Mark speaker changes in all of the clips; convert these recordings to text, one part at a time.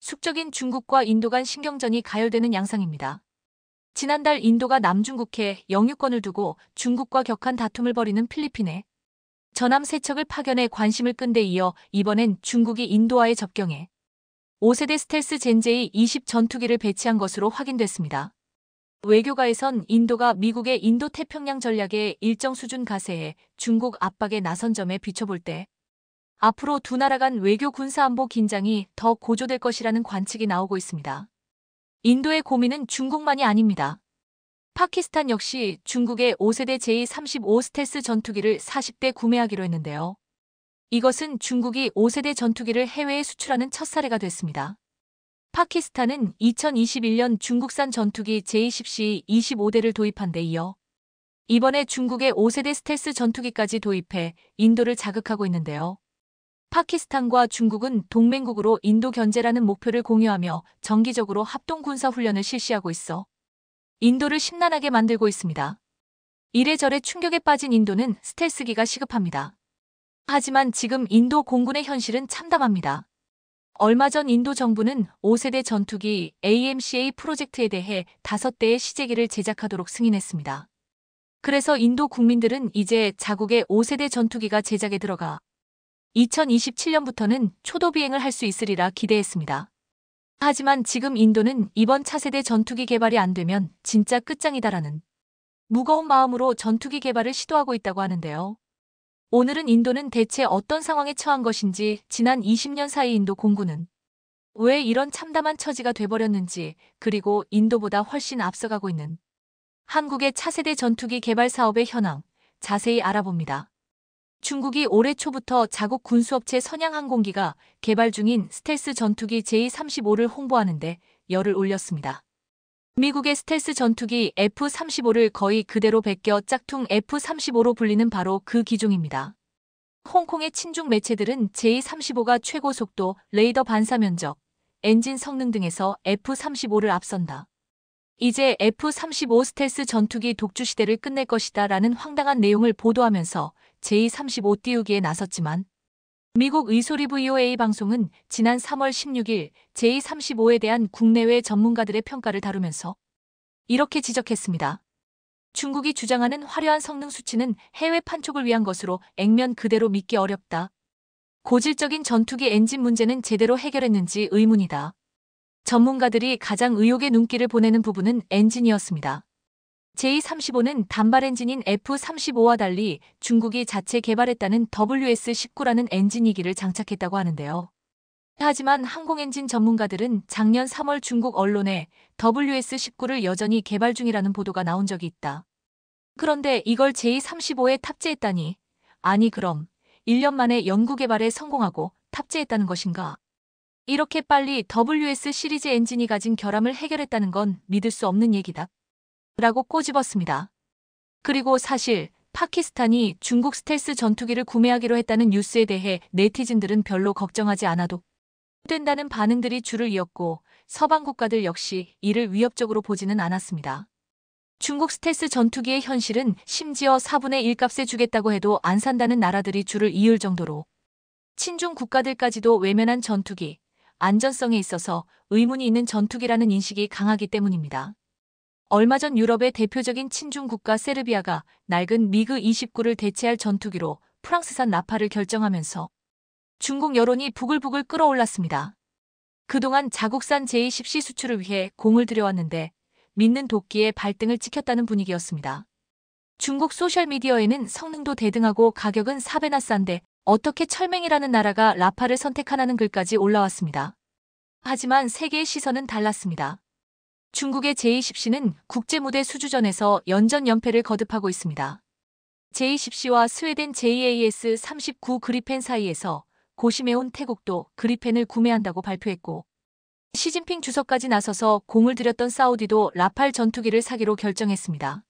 Speaker 1: 숙적인 중국과 인도 간 신경전이 가열되는 양상입니다. 지난달 인도가 남중국해 영유권을 두고 중국과 격한 다툼을 벌이는 필리핀에 전함 3척을 파견해 관심을 끈 데 이어 이번엔 중국이 인도와의 접경에 5세대 스텔스 젠제이 20 전투기를 배치한 것으로 확인됐습니다. 외교가에선 인도가 미국의 인도태평양 전략에 일정 수준 가세해 중국 압박에 나선 점에 비춰볼 때 앞으로 두 나라 간 외교 군사안보 긴장이 더 고조될 것이라는 관측이 나오고 있습니다. 인도의 고민은 중국만이 아닙니다. 파키스탄 역시 중국의 5세대 제35 스텔스 전투기를 40대 구매하기로 했는데요. 이것은 중국이 5세대 전투기를 해외에 수출하는 첫 사례가 됐습니다. 파키스탄은 2021년 중국산 전투기 J-10C 25대를 도입한 데 이어 이번에 중국의 5세대 스텔스 전투기까지 도입해 인도를 자극하고 있는데요. 파키스탄과 중국은 동맹국으로 인도 견제라는 목표를 공유하며 정기적으로 합동 군사 훈련을 실시하고 있어 인도를 심란하게 만들고 있습니다. 이래저래 충격에 빠진 인도는 스텔스기가 시급합니다. 하지만 지금 인도 공군의 현실은 참담합니다. 얼마 전 인도 정부는 5세대 전투기 AMCA 프로젝트에 대해 5대의 시제기를 제작하도록 승인했습니다. 그래서 인도 국민들은 이제 자국의 5세대 전투기가 제작에 들어가 2027년부터는 초도 비행을 할 수 있으리라 기대했습니다. 하지만 지금 인도는 이번 차세대 전투기 개발이 안 되면 진짜 끝장이다라는 무거운 마음으로 전투기 개발을 시도하고 있다고 하는데요. 오늘은 인도는 대체 어떤 상황에 처한 것인지, 지난 20년 사이 인도 공군은 왜 이런 참담한 처지가 돼버렸는지, 그리고 인도보다 훨씬 앞서가고 있는 한국의 차세대 전투기 개발 사업의 현황 자세히 알아봅니다. 중국이 올해 초부터 자국 군수업체 선양항공기가 개발 중인 스텔스 전투기 J-35를 홍보하는데 열을 올렸습니다. 미국의 스텔스 전투기 F-35를 거의 그대로 베껴 짝퉁 F-35로 불리는 바로 그 기종입니다. 홍콩의 친중 매체들은 J-35가 최고 속도, 레이더 반사 면적, 엔진 성능 등에서 F-35를 앞선다. 이제 F-35 스텔스 전투기 독주 시대를 끝낼 것이다 라는 황당한 내용을 보도하면서 J-35 띄우기에 나섰지만 미국 의소리 VOA 방송은 지난 3월 16일 J-35에 대한 국내외 전문가들의 평가를 다루면서 이렇게 지적했습니다. 중국이 주장하는 화려한 성능 수치는 해외 판촉을 위한 것으로 액면 그대로 믿기 어렵다. 고질적인 전투기 엔진 문제는 제대로 해결했는지 의문이다. 전문가들이 가장 의혹의 눈길을 보내는 부분은 엔진이었습니다. J-35는 단발 엔진인 F-35와 달리 중국이 자체 개발했다는 WS-19라는 엔진이기를 장착했다고 하는데요. 하지만 항공엔진 전문가들은 작년 3월 중국 언론에 WS-19를 여전히 개발 중이라는 보도가 나온 적이 있다. 그런데 이걸 J-35에 탑재했다니, 아니 그럼 1년 만에 연구 개발에 성공하고 탑재했다는 것인가? 이렇게 빨리 WS 시리즈 엔진이 가진 결함을 해결했다는 건 믿을 수 없는 얘기다. 라고 꼬집었습니다. 그리고 사실 파키스탄이 중국 스텔스 전투기를 구매하기로 했다는 뉴스에 대해 네티즌들은 별로 걱정하지 않아도 된다는 반응들이 줄을 이었고 서방 국가들 역시 이를 위협적으로 보지는 않았습니다. 중국 스텔스 전투기의 현실은 심지어 4분의 1 값에 주겠다고 해도 안 산다는 나라들이 줄을 이을 정도로 친중 국가들까지도 외면한 전투기, 안전성에 있어서 의문이 있는 전투기라는 인식이 강하기 때문입니다. 얼마 전 유럽의 대표적인 친중 국가 세르비아가 낡은 미그 29를 대체할 전투기로 프랑스산 라파를 결정하면서 중국 여론이 부글부글 끓어올랐습니다. 그동안 자국산 J-10C 수출을 위해 공을 들여왔는데 믿는 도끼에 발등을 찍혔다는 분위기였습니다. 중국 소셜미디어에는 성능도 대등하고 가격은 4배나 싼데 어떻게 철맹이라는 나라가 라파를 선택하라는 글까지 올라왔습니다. 하지만 세계의 시선은 달랐습니다. 중국의 J-10C는 국제무대 수주전에서 연전연패를 거듭하고 있습니다. J-10C와 스웨덴 JAS-39 그리펜 사이에서 고심해온 태국도 그리펜을 구매한다고 발표했고 시진핑 주석까지 나서서 공을 들였던 사우디도 라팔 전투기를 사기로 결정했습니다.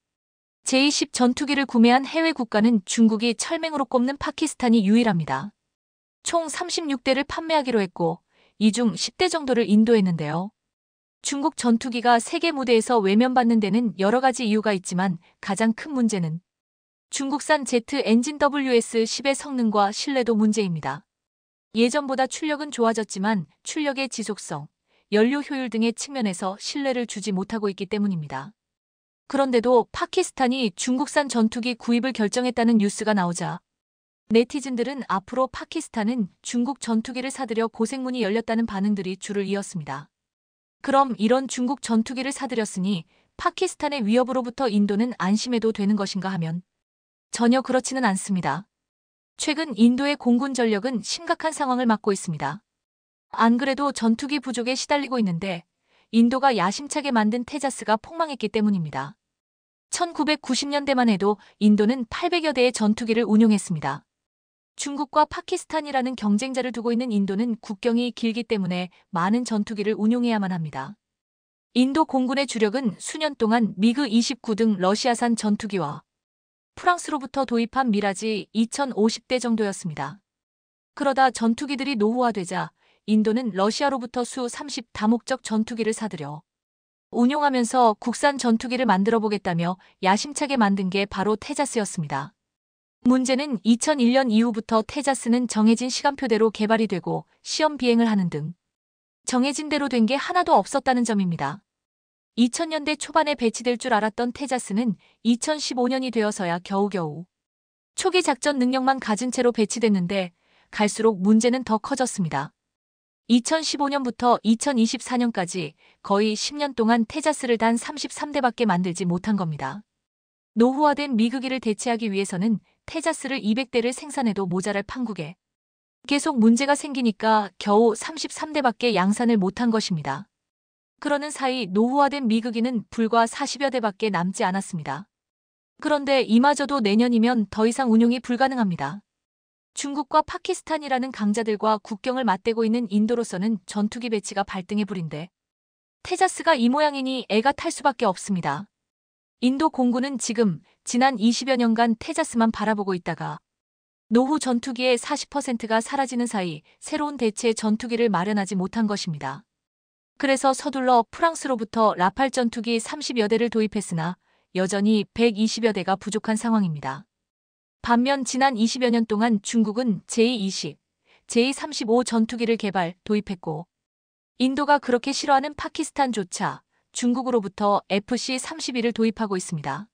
Speaker 1: J-10 전투기를 구매한 해외 국가는 중국이 철맹으로 꼽는 파키스탄이 유일합니다. 총 36대를 판매하기로 했고 이 중 10대 정도를 인도했는데요. 중국 전투기가 세계 무대에서 외면받는 데는 여러 가지 이유가 있지만 가장 큰 문제는 중국산 제트 엔진 WS-10의 성능과 신뢰도 문제입니다. 예전보다 출력은 좋아졌지만 출력의 지속성, 연료 효율 등의 측면에서 신뢰를 주지 못하고 있기 때문입니다. 그런데도 파키스탄이 중국산 전투기 구입을 결정했다는 뉴스가 나오자 네티즌들은 앞으로 파키스탄은 중국 전투기를 사들여 고생문이 열렸다는 반응들이 줄을 이었습니다. 그럼 이런 중국 전투기를 사들였으니 파키스탄의 위협으로부터 인도는 안심해도 되는 것인가 하면 전혀 그렇지는 않습니다. 최근 인도의 공군 전력은 심각한 상황을 맞고 있습니다. 안 그래도 전투기 부족에 시달리고 있는데 인도가 야심차게 만든 테자스가 폭망했기 때문입니다. 1990년대만 해도 인도는 800여 대의 전투기를 운용했습니다. 중국과 파키스탄이라는 경쟁자를 두고 있는 인도는 국경이 길기 때문에 많은 전투기를 운용해야만 합니다. 인도 공군의 주력은 수년 동안 미그 29 등 러시아산 전투기와 프랑스로부터 도입한 미라지 2050대 정도였습니다. 그러다 전투기들이 노후화되자 인도는 러시아로부터 수 30 다목적 전투기를 사들여 운용하면서 국산 전투기를 만들어 보겠다며 야심차게 만든 게 바로 테자스였습니다. 문제는 2001년 이후부터 테자스는 정해진 시간표대로 개발이 되고 시험 비행을 하는 등 정해진 대로 된 게 하나도 없었다는 점입니다. 2000년대 초반에 배치될 줄 알았던 테자스는 2015년이 되어서야 겨우겨우 초기 작전 능력만 가진 채로 배치됐는데 갈수록 문제는 더 커졌습니다. 2015년부터 2024년까지 거의 10년 동안 테자스를 단 33대밖에 만들지 못한 겁니다. 노후화된 미그기를 대체하기 위해서는 테자스를 200대를 생산해도 모자랄 판국에 계속 문제가 생기니까 겨우 33대밖에 양산을 못한 것입니다. 그러는 사이 노후화된 미그기는 불과 40여 대밖에 남지 않았습니다. 그런데 이마저도 내년이면 더 이상 운용이 불가능합니다. 중국과 파키스탄이라는 강자들과 국경을 맞대고 있는 인도로서는 전투기 배치가 발등에 불인데 테자스가 이 모양이니 애가 탈 수밖에 없습니다. 인도 공군은 지금 지난 20여 년간 테자스만 바라보고 있다가 노후 전투기의 40%가 사라지는 사이 새로운 대체 전투기를 마련하지 못한 것입니다. 그래서 서둘러 프랑스로부터 라팔 전투기 30여 대를 도입했으나 여전히 120여 대가 부족한 상황입니다. 반면 지난 20여 년 동안 중국은 제20, 제35 전투기를 개발, 도입했고 인도가 그렇게 싫어하는 파키스탄조차 중국으로부터 FC-32를 도입하고 있습니다.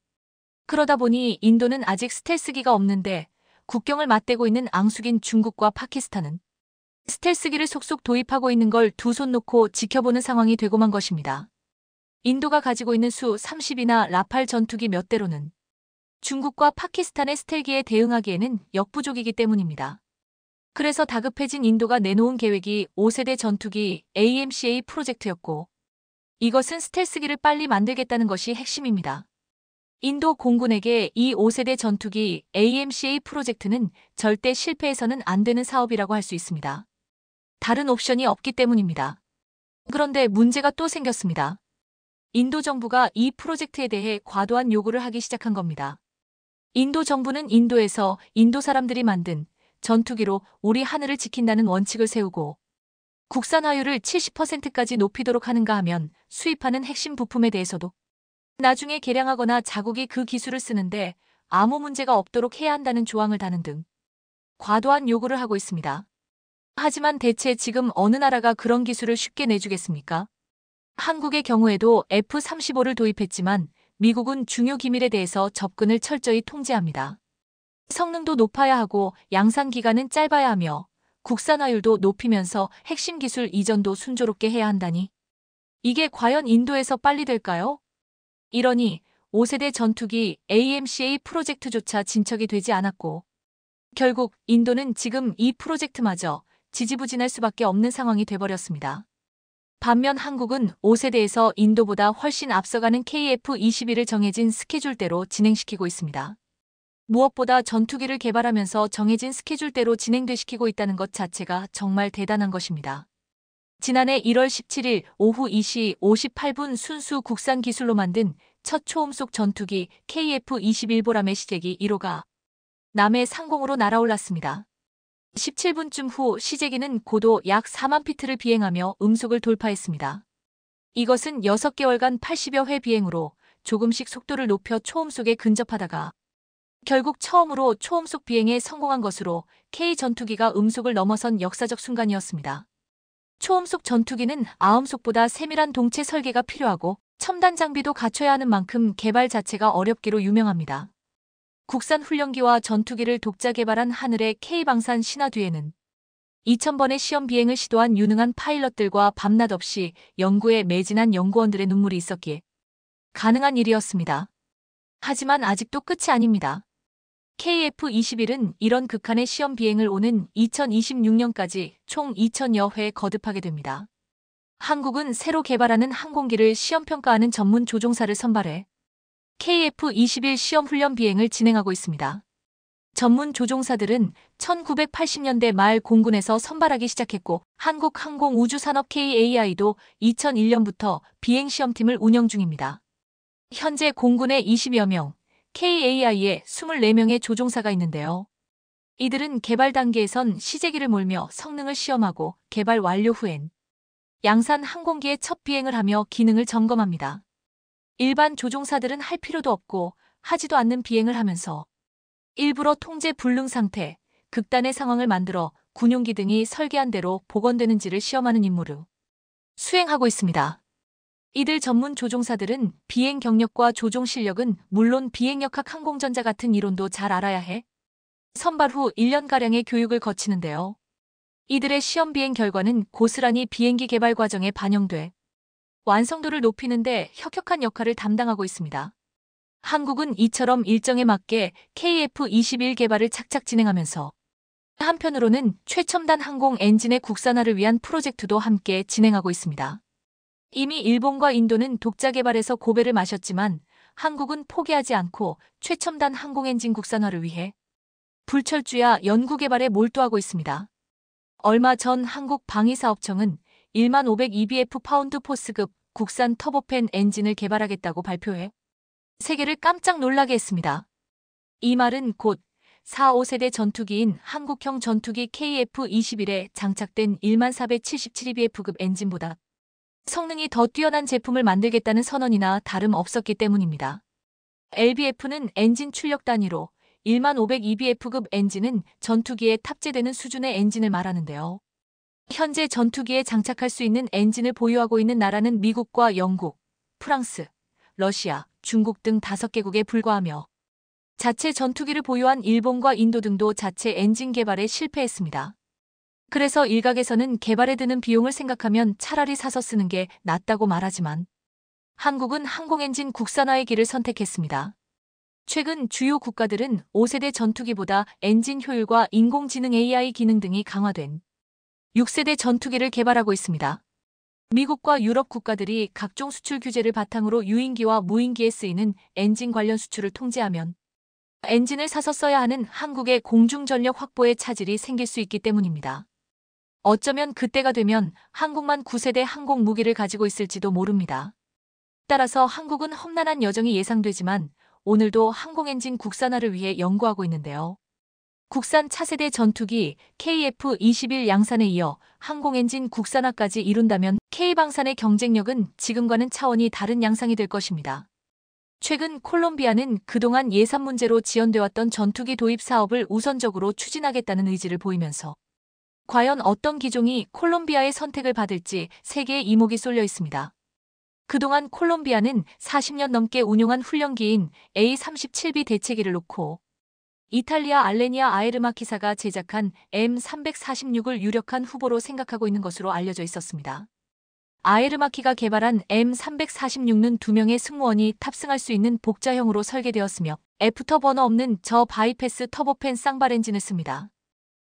Speaker 1: 그러다 보니 인도는 아직 스텔스기가 없는데 국경을 맞대고 있는 앙숙인 중국과 파키스탄은 스텔스기를 속속 도입하고 있는 걸 두 손 놓고 지켜보는 상황이 되고만 것입니다. 인도가 가지고 있는 수 30이나 라팔 전투기 몇 대로는 중국과 파키스탄의 스텔기에 대응하기에는 역부족이기 때문입니다. 그래서 다급해진 인도가 내놓은 계획이 5세대 전투기 AMCA 프로젝트였고 이것은 스텔스기를 빨리 만들겠다는 것이 핵심입니다. 인도 공군에게 이 5세대 전투기 AMCA 프로젝트는 절대 실패해서는 안 되는 사업이라고 할 수 있습니다. 다른 옵션이 없기 때문입니다. 그런데 문제가 또 생겼습니다. 인도 정부가 이 프로젝트에 대해 과도한 요구를 하기 시작한 겁니다. 인도 정부는 인도에서 인도 사람들이 만든 전투기로 우리 하늘을 지킨다는 원칙을 세우고 국산화율을 70%까지 높이도록 하는가 하면 수입하는 핵심 부품에 대해서도 나중에 개량하거나 자국이 그 기술을 쓰는데 아무 문제가 없도록 해야 한다는 조항을 다는 등 과도한 요구를 하고 있습니다. 하지만 대체 지금 어느 나라가 그런 기술을 쉽게 내주겠습니까? 한국의 경우에도 F-35를 도입했지만 미국은 중요 기밀에 대해서 접근을 철저히 통제합니다. 성능도 높아야 하고 양산 기간은 짧아야 하며 국산화율도 높이면서 핵심 기술 이전도 순조롭게 해야 한다니 이게 과연 인도에서 빨리 될까요? 이러니 5세대 전투기 AMCA 프로젝트조차 진척이 되지 않았고 결국 인도는 지금 이 프로젝트마저 지지부진할 수밖에 없는 상황이 돼버렸습니다. 반면 한국은 5세대에서 인도보다 훨씬 앞서가는 KF-21을 정해진 스케줄대로 진행시키고 있습니다. 무엇보다 전투기를 개발하면서 정해진 스케줄대로 진행되시키고 있다는 것 자체가 정말 대단한 것입니다. 지난해 1월 17일 오후 2시 58분 순수 국산 기술로 만든 첫 초음속 전투기 KF-21보람의 시제기 1호가 남해 상공으로 날아올랐습니다. 17분쯤 후 시제기는 고도 약 4만 피트를 비행하며 음속을 돌파했습니다. 이것은 6개월간 80여 회 비행으로 조금씩 속도를 높여 초음속에 근접하다가 결국 처음으로 초음속 비행에 성공한 것으로 K 전투기가 음속을 넘어선 역사적 순간이었습니다. 초음속 전투기는 아음속보다 세밀한 동체 설계가 필요하고 첨단 장비도 갖춰야 하는 만큼 개발 자체가 어렵기로 유명합니다. 국산 훈련기와 전투기를 독자 개발한 하늘의 K방산 신화 뒤에는 2000번의 시험 비행을 시도한 유능한 파일럿들과 밤낮 없이 연구에 매진한 연구원들의 눈물이 있었기에 가능한 일이었습니다. 하지만 아직도 끝이 아닙니다. KF-21은 이런 극한의 시험 비행을 오는 2026년까지 총 2000여 회 거듭하게 됩니다. 한국은 새로 개발하는 항공기를 시험평가하는 전문 조종사를 선발해 KF-21 시험 훈련 비행을 진행하고 있습니다. 전문 조종사들은 1980년대 말 공군에서 선발하기 시작했고 한국항공우주산업 KAI도 2001년부터 비행시험팀을 운영 중입니다. 현재 공군에 20여 명, KAI에 24명의 조종사가 있는데요. 이들은 개발 단계에선 시제기를 몰며 성능을 시험하고 개발 완료 후엔 양산 항공기의 첫 비행을 하며 기능을 점검합니다. 일반 조종사들은 할 필요도 없고 하지도 않는 비행을 하면서 일부러 통제 불능 상태, 극단의 상황을 만들어 군용기 등이 설계한 대로 복원되는지를 시험하는 임무를 수행하고 있습니다. 이들 전문 조종사들은 비행 경력과 조종 실력은 물론 비행역학 항공전자 같은 이론도 잘 알아야 해 선발 후 1년가량의 교육을 거치는데요. 이들의 시험 비행 결과는 고스란히 비행기 개발 과정에 반영돼 완성도를 높이는 데 혁혁한 역할을 담당하고 있습니다. 한국은 이처럼 일정에 맞게 KF-21 개발을 착착 진행하면서 한편으로는 최첨단 항공 엔진의 국산화를 위한 프로젝트도 함께 진행하고 있습니다. 이미 일본과 인도는 독자 개발에서 고배를 마셨지만 한국은 포기하지 않고 최첨단 항공 엔진 국산화를 위해 불철주야 연구 개발에 몰두하고 있습니다. 얼마 전 한국방위사업청은 1502bf 파운드 포스급 국산 터보팬 엔진을 개발하겠다고 발표해 세계를 깜짝 놀라게 했습니다. 이 말은 곧 4, 5세대 전투기인 한국형 전투기 KF-21에 장착된 1477bf급 엔진보다 성능이 더 뛰어난 제품을 만들겠다는 선언이나 다름없었기 때문입니다. LBF는 엔진 출력 단위로 1502bf급 엔진은 전투기에 탑재되는 수준의 엔진을 말하는데요. 현재 전투기에 장착할 수 있는 엔진을 보유하고 있는 나라는 미국과 영국, 프랑스, 러시아, 중국 등 5개국에 불과하며 자체 전투기를 보유한 일본과 인도 등도 자체 엔진 개발에 실패했습니다. 그래서 일각에서는 개발에 드는 비용을 생각하면 차라리 사서 쓰는 게 낫다고 말하지만 한국은 항공엔진 국산화의 길을 선택했습니다. 최근 주요 국가들은 5세대 전투기보다 엔진 효율과 인공지능 AI 기능 등이 강화된 6세대 전투기를 개발하고 있습니다. 미국과 유럽 국가들이 각종 수출 규제를 바탕으로 유인기와 무인기에 쓰이는 엔진 관련 수출을 통제하면 엔진을 사서 써야 하는 한국의 공중전력 확보에 차질이 생길 수 있기 때문입니다. 어쩌면 그때가 되면 한국만 9세대 항공 무기를 가지고 있을지도 모릅니다. 따라서 한국은 험난한 여정이 예상되지만 오늘도 항공엔진 국산화를 위해 연구하고 있는데요. 국산 차세대 전투기 KF-21 양산에 이어 항공엔진 국산화까지 이룬다면 K방산의 경쟁력은 지금과는 차원이 다른 양상이 될 것입니다. 최근 콜롬비아는 그동안 예산 문제로 지연돼 왔던 전투기 도입 사업을 우선적으로 추진하겠다는 의지를 보이면서 과연 어떤 기종이 콜롬비아의 선택을 받을지 세계의 이목이 쏠려 있습니다. 그동안 콜롬비아는 40년 넘게 운용한 훈련기인 A-37B 대체기를 놓고 이탈리아 알레니아 아에르마키사가 제작한 M346을 유력한 후보로 생각하고 있는 것으로 알려져 있었습니다. 아에르마키가 개발한 M346는 2명의 승무원이 탑승할 수 있는 복자형으로 설계되었으며 애프터버너 없는 저바이패스 터보팬 쌍발 엔진을 씁니다.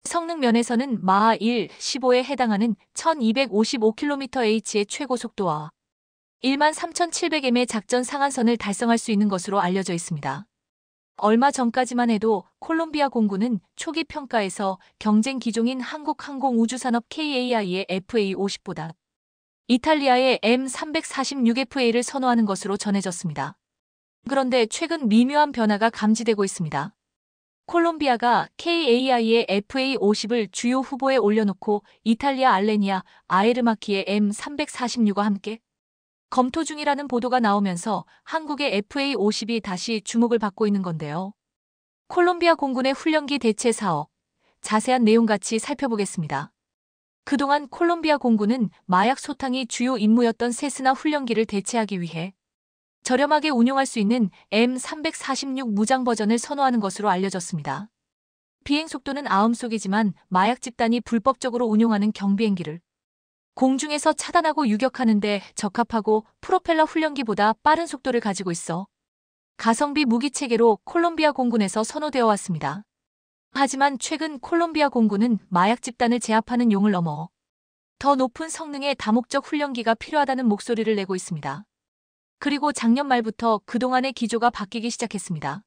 Speaker 1: 성능 면에서는 마하 1, 15에 해당하는 1255kmh의 최고 속도와 13,700m의 작전 상한선을 달성할 수 있는 것으로 알려져 있습니다. 얼마 전까지만 해도 콜롬비아 공군은 초기 평가에서 경쟁 기종인 한국항공우주산업 KAI의 FA-50보다 이탈리아의 M346FA를 선호하는 것으로 전해졌습니다. 그런데 최근 미묘한 변화가 감지되고 있습니다. 콜롬비아가 KAI의 FA-50을 주요 후보에 올려놓고 이탈리아 알레니아 아에르마키의 M346과 함께 검토 중이라는 보도가 나오면서 한국의 FA-50이 다시 주목을 받고 있는 건데요. 콜롬비아 공군의 훈련기 대체 사업, 자세한 내용 같이 살펴보겠습니다. 그동안 콜롬비아 공군은 마약 소탕이 주요 임무였던 세스나 훈련기를 대체하기 위해 저렴하게 운용할 수 있는 M346 무장 버전을 선호하는 것으로 알려졌습니다. 비행 속도는 아음속이지만 마약 집단이 불법적으로 운용하는 경비행기를 공중에서 차단하고 유격하는 데 적합하고 프로펠러 훈련기보다 빠른 속도를 가지고 있어 가성비 무기 체계로 콜롬비아 공군에서 선호되어 왔습니다. 하지만 최근 콜롬비아 공군은 마약 집단을 제압하는 용을 넘어 더 높은 성능의 다목적 훈련기가 필요하다는 목소리를 내고 있습니다. 그리고 작년 말부터 그동안의 기조가 바뀌기 시작했습니다.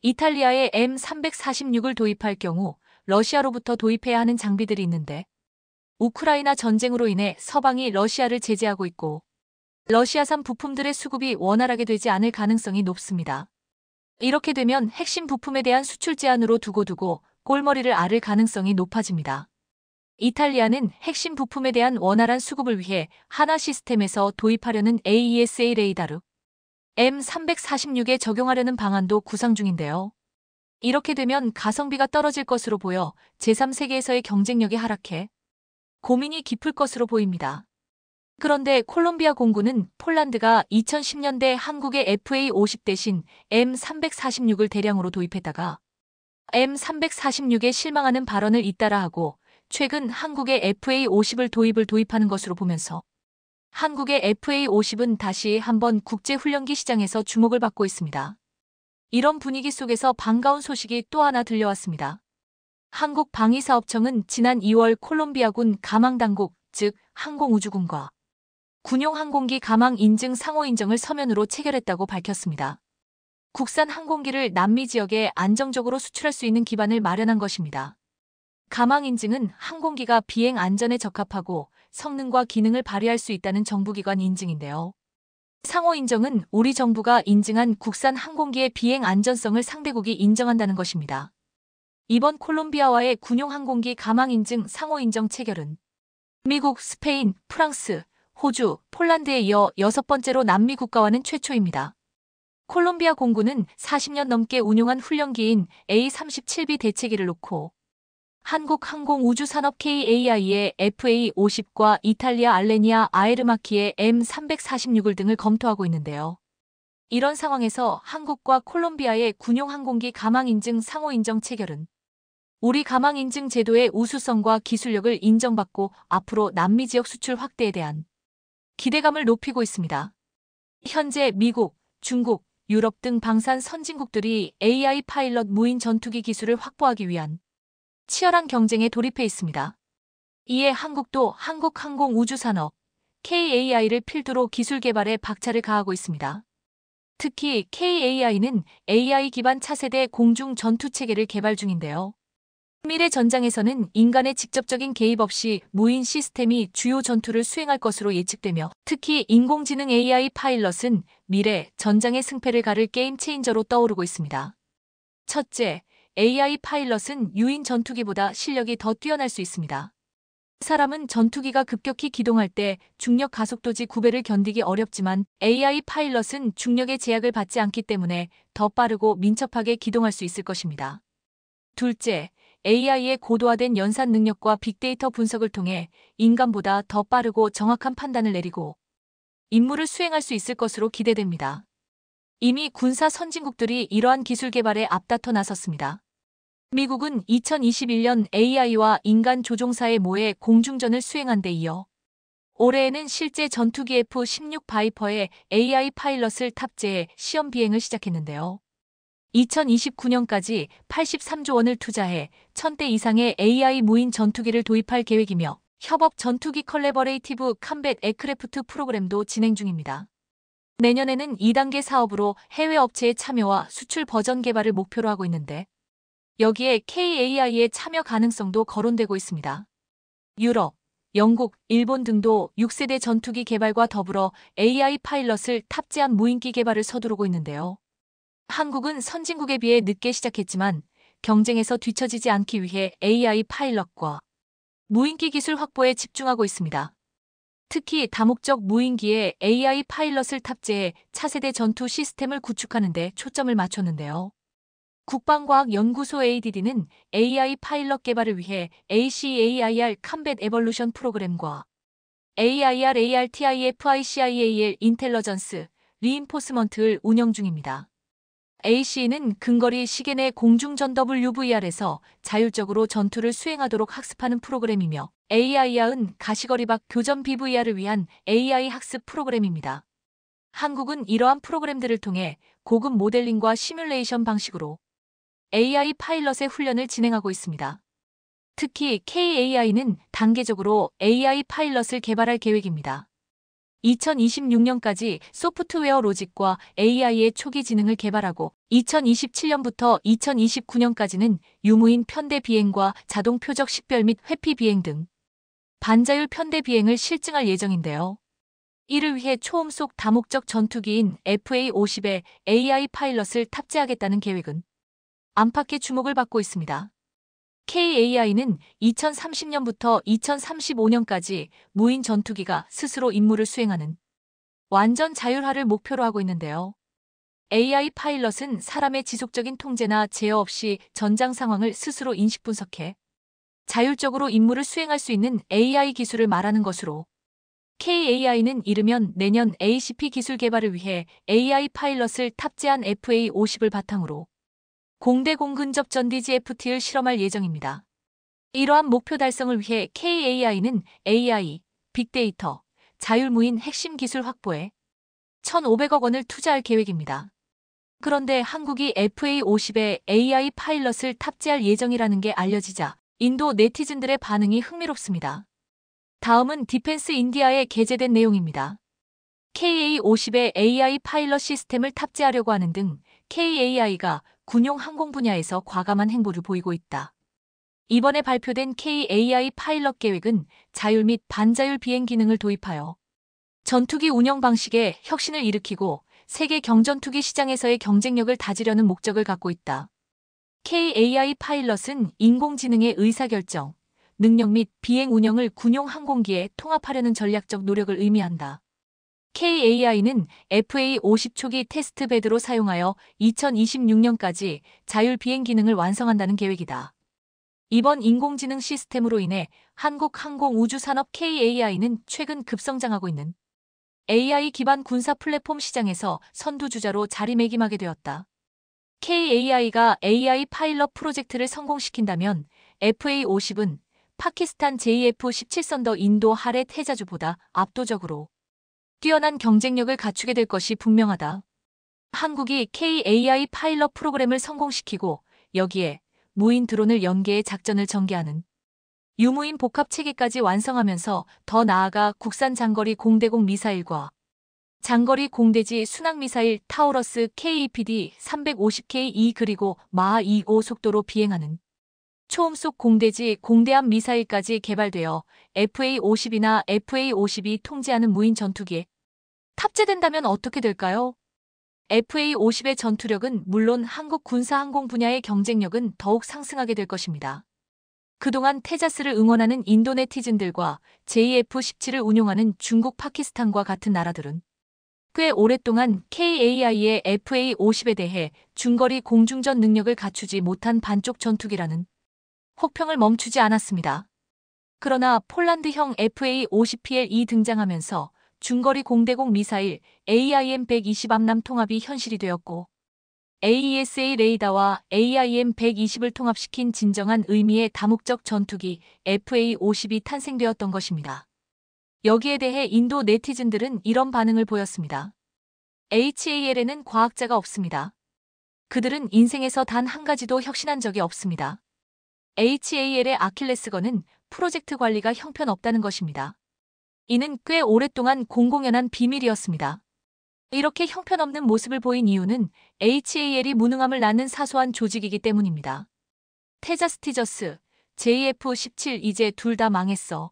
Speaker 1: 이탈리아에 M346을 도입할 경우 러시아로부터 도입해야 하는 장비들이 있는데 우크라이나 전쟁으로 인해 서방이 러시아를 제재하고 있고 러시아산 부품들의 수급이 원활하게 되지 않을 가능성이 높습니다. 이렇게 되면 핵심 부품에 대한 수출 제한으로 두고두고 꼴머리를 앓을 가능성이 높아집니다. 이탈리아는 핵심 부품에 대한 원활한 수급을 위해 하나 시스템에서 도입하려는 AESA 레이더를 M346에 적용하려는 방안도 구상 중인데요. 이렇게 되면 가성비가 떨어질 것으로 보여 제3세계에서의 경쟁력이 하락해 고민이 깊을 것으로 보입니다. 그런데 콜롬비아 공군은 폴란드가 2010년대 한국의 FA50 대신 M346을 대량으로 도입했다가 M346에 실망하는 발언을 잇따라하고 최근 한국의 FA50을 도입하는 것으로 보면서 한국의 FA50은 다시 한번 국제훈련기 시장에서 주목을 받고 있습니다. 이런 분위기 속에서 반가운 소식이 또 하나 들려왔습니다. 한국방위사업청은 지난 2월 콜롬비아군 가망당국, 즉 항공우주군과 군용 항공기 가망 인증 상호 인정을 서면으로 체결했다고 밝혔습니다. 국산 항공기를 남미 지역에 안정적으로 수출할 수 있는 기반을 마련한 것입니다. 가망 인증은 항공기가 비행 안전에 적합하고 성능과 기능을 발휘할 수 있다는 정부기관 인증인데요. 상호 인정은 우리 정부가 인증한 국산 항공기의 비행 안전성을 상대국이 인정한다는 것입니다. 이번 콜롬비아와의 군용 항공기 가망 인증 상호 인정 체결은 미국, 스페인, 프랑스, 호주, 폴란드에 이어 6번째로 남미 국가와는 최초입니다. 콜롬비아 공군은 40년 넘게 운용한 훈련기인 A-37B 대체기를 놓고 한국항공우주산업 KAI의 FA-50과 이탈리아 알레니아 아에르마키의 M346을 등을 검토하고 있는데요. 이런 상황에서 한국과 콜롬비아의 군용 항공기 가망 인증 상호 인정 체결은 우리 가망 인증 제도의 우수성과 기술력을 인정받고 앞으로 남미 지역 수출 확대에 대한 기대감을 높이고 있습니다. 현재 미국, 중국, 유럽 등 방산 선진국들이 AI 파일럿 무인 전투기 기술을 확보하기 위한 치열한 경쟁에 돌입해 있습니다. 이에 한국도 한국항공우주산업 KAI를 필두로 기술 개발에 박차를 가하고 있습니다. 특히 KAI는 AI 기반 차세대 공중 전투 체계를 개발 중인데요. 미래 전장에서는 인간의 직접적인 개입 없이 무인 시스템이 주요 전투를 수행할 것으로 예측되며 특히 인공지능 AI 파일럿은 미래 전장의 승패를 가를 게임 체인저로 떠오르고 있습니다. 첫째, AI 파일럿은 유인 전투기보다 실력이 더 뛰어날 수 있습니다. 사람은 전투기가 급격히 기동할 때 중력 가속도지 9배를 견디기 어렵지만 AI 파일럿은 중력의 제약을 받지 않기 때문에 더 빠르고 민첩하게 기동할 수 있을 것입니다. 둘째, AI의 고도화된 연산 능력과 빅데이터 분석을 통해 인간보다 더 빠르고 정확한 판단을 내리고 임무를 수행할 수 있을 것으로 기대됩니다. 이미 군사 선진국들이 이러한 기술 개발에 앞다퉈 나섰습니다. 미국은 2021년 AI와 인간 조종사의 모의 공중전을 수행한 데 이어 올해에는 실제 전투기 F-16 바이퍼에 AI 파일럿을 탑재해 시험 비행을 시작했는데요. 2029년까지 83조 원을 투자해 1000대 이상의 AI 무인 전투기를 도입할 계획이며 협업 전투기 컬래버레이티브 컴뱃 에크래프트 프로그램도 진행 중입니다. 내년에는 2단계 사업으로 해외 업체의 참여와 수출 버전 개발을 목표로 하고 있는데 여기에 KAI의 참여 가능성도 거론되고 있습니다. 유럽, 영국, 일본 등도 6세대 전투기 개발과 더불어 AI 파일럿을 탑재한 무인기 개발을 서두르고 있는데요. 한국은 선진국에 비해 늦게 시작했지만 경쟁에서 뒤처지지 않기 위해 AI 파일럿과 무인기 기술 확보에 집중하고 있습니다. 특히 다목적 무인기에 AI 파일럿을 탑재해 차세대 전투 시스템을 구축하는 데 초점을 맞췄는데요. 국방과학연구소 ADD는 AI 파일럿 개발을 위해 ACAIR 컴뱃 에볼루션 프로그램과 AIR ARTIFICIAL 인텔러전스 리인포스먼트를 운영 중입니다. AC는 근거리 시계 내 공중전 WVR에서 자율적으로 전투를 수행하도록 학습하는 프로그램이며 AIR은 가시거리 밖 교전 BVR을 위한 AI 학습 프로그램입니다. 한국은 이러한 프로그램들을 통해 고급 모델링과 시뮬레이션 방식으로 AI 파일럿의 훈련을 진행하고 있습니다. 특히 KAI는 단계적으로 AI 파일럿을 개발할 계획입니다. 2026년까지 소프트웨어 로직과 AI의 초기 지능을 개발하고 2027년부터 2029년까지는 유무인 편대 비행과 자동 표적 식별 및 회피 비행 등 반자율 편대 비행을 실증할 예정인데요. 이를 위해 초음속 다목적 전투기인 FA-50에 AI 파일럿을 탑재하겠다는 계획은 안팎의 주목을 받고 있습니다. KAI는 2030년부터 2035년까지 무인 전투기가 스스로 임무를 수행하는 완전 자율화를 목표로 하고 있는데요. AI 파일럿은 사람의 지속적인 통제나 제어 없이 전장 상황을 스스로 인식 분석해 자율적으로 임무를 수행할 수 있는 AI 기술을 말하는 것으로 KAI는 이르면 내년 ACP 기술 개발을 위해 AI 파일럿을 탑재한 FA-50을 바탕으로 공대공 근접 전디지 FT를 실험할 예정입니다. 이러한 목표 달성을 위해 KAI는 AI, 빅데이터, 자율무인 핵심 기술 확보에 1,500억 원을 투자할 계획입니다. 그런데 한국이 FA-50에 AI 파일럿을 탑재할 예정이라는 게 알려지자 인도 네티즌들의 반응이 흥미롭습니다. 다음은 디펜스 인디아에 게재된 내용입니다. KA-50에 AI 파일럿 시스템을 탑재하려고 하는 등 KAI가 군용 항공 분야에서 과감한 행보를 보이고 있다. 이번에 발표된 KAI 파일럿 계획은 자율 및 반자율 비행 기능을 도입하여 전투기 운영 방식에 혁신을 일으키고 세계 경전투기 시장에서의 경쟁력을 다지려는 목적을 갖고 있다. KAI 파일럿은 인공지능의 의사결정, 능력 및 비행 운영을 군용 항공기에 통합하려는 전략적 노력을 의미한다. KAI는 FA-50 초기 테스트 베드로 사용하여 2026년까지 자율 비행 기능을 완성한다는 계획이다. 이번 인공지능 시스템으로 인해 한국항공우주산업 KAI는 최근 급성장하고 있는 AI 기반 군사 플랫폼 시장에서 선두주자로 자리매김하게 되었다. KAI가 AI 파일럿 프로젝트를 성공시킨다면 FA-50은 파키스탄 JF-17 선더 인도 하레 태자주보다 압도적으로 뛰어난 경쟁력을 갖추게 될 것이 분명하다. 한국이 KAI 파일럿 프로그램을 성공시키고 여기에 무인 드론을 연계해 작전을 전개하는 유무인 복합 체계까지 완성하면서 더 나아가 국산 장거리 공대공 미사일과 장거리 공대지 순항미사일 타우러스 KEPD 350K2 그리고 마하 25 속도로 비행하는 초음속 공대지 공대함 미사일까지 개발되어 FA-50이나 FA-50이 통제하는 무인 전투기에 탑재된다면 어떻게 될까요? FA-50의 전투력은 물론 한국 군사항공 분야의 경쟁력은 더욱 상승하게 될 것입니다. 그동안 테자스를 응원하는 인도 네티즌들과 JF-17을 운용하는 중국, 파키스탄과 같은 나라들은 꽤 오랫동안 KAI의 FA-50에 대해 중거리 공중전 능력을 갖추지 못한 반쪽 전투기라는 혹평을 멈추지 않았습니다. 그러나 폴란드형 FA-50PL이 등장하면서 중거리 공대공 미사일 AIM-120 암람 통합이 현실이 되었고 AESA 레이더와 AIM-120을 통합시킨 진정한 의미의 다목적 전투기 FA-50이 탄생되었던 것입니다. 여기에 대해 인도 네티즌들은 이런 반응을 보였습니다. HAL에는 과학자가 없습니다. 그들은 인생에서 단 한 가지도 혁신한 적이 없습니다. HAL의 아킬레스건은 프로젝트 관리가 형편없다는 것입니다. 이는 꽤 오랫동안 공공연한 비밀이었습니다. 이렇게 형편없는 모습을 보인 이유는 HAL이 무능함을 낳는 사소한 조직이기 때문입니다. 테자스티저스, JF-17 이제 둘 다 망했어.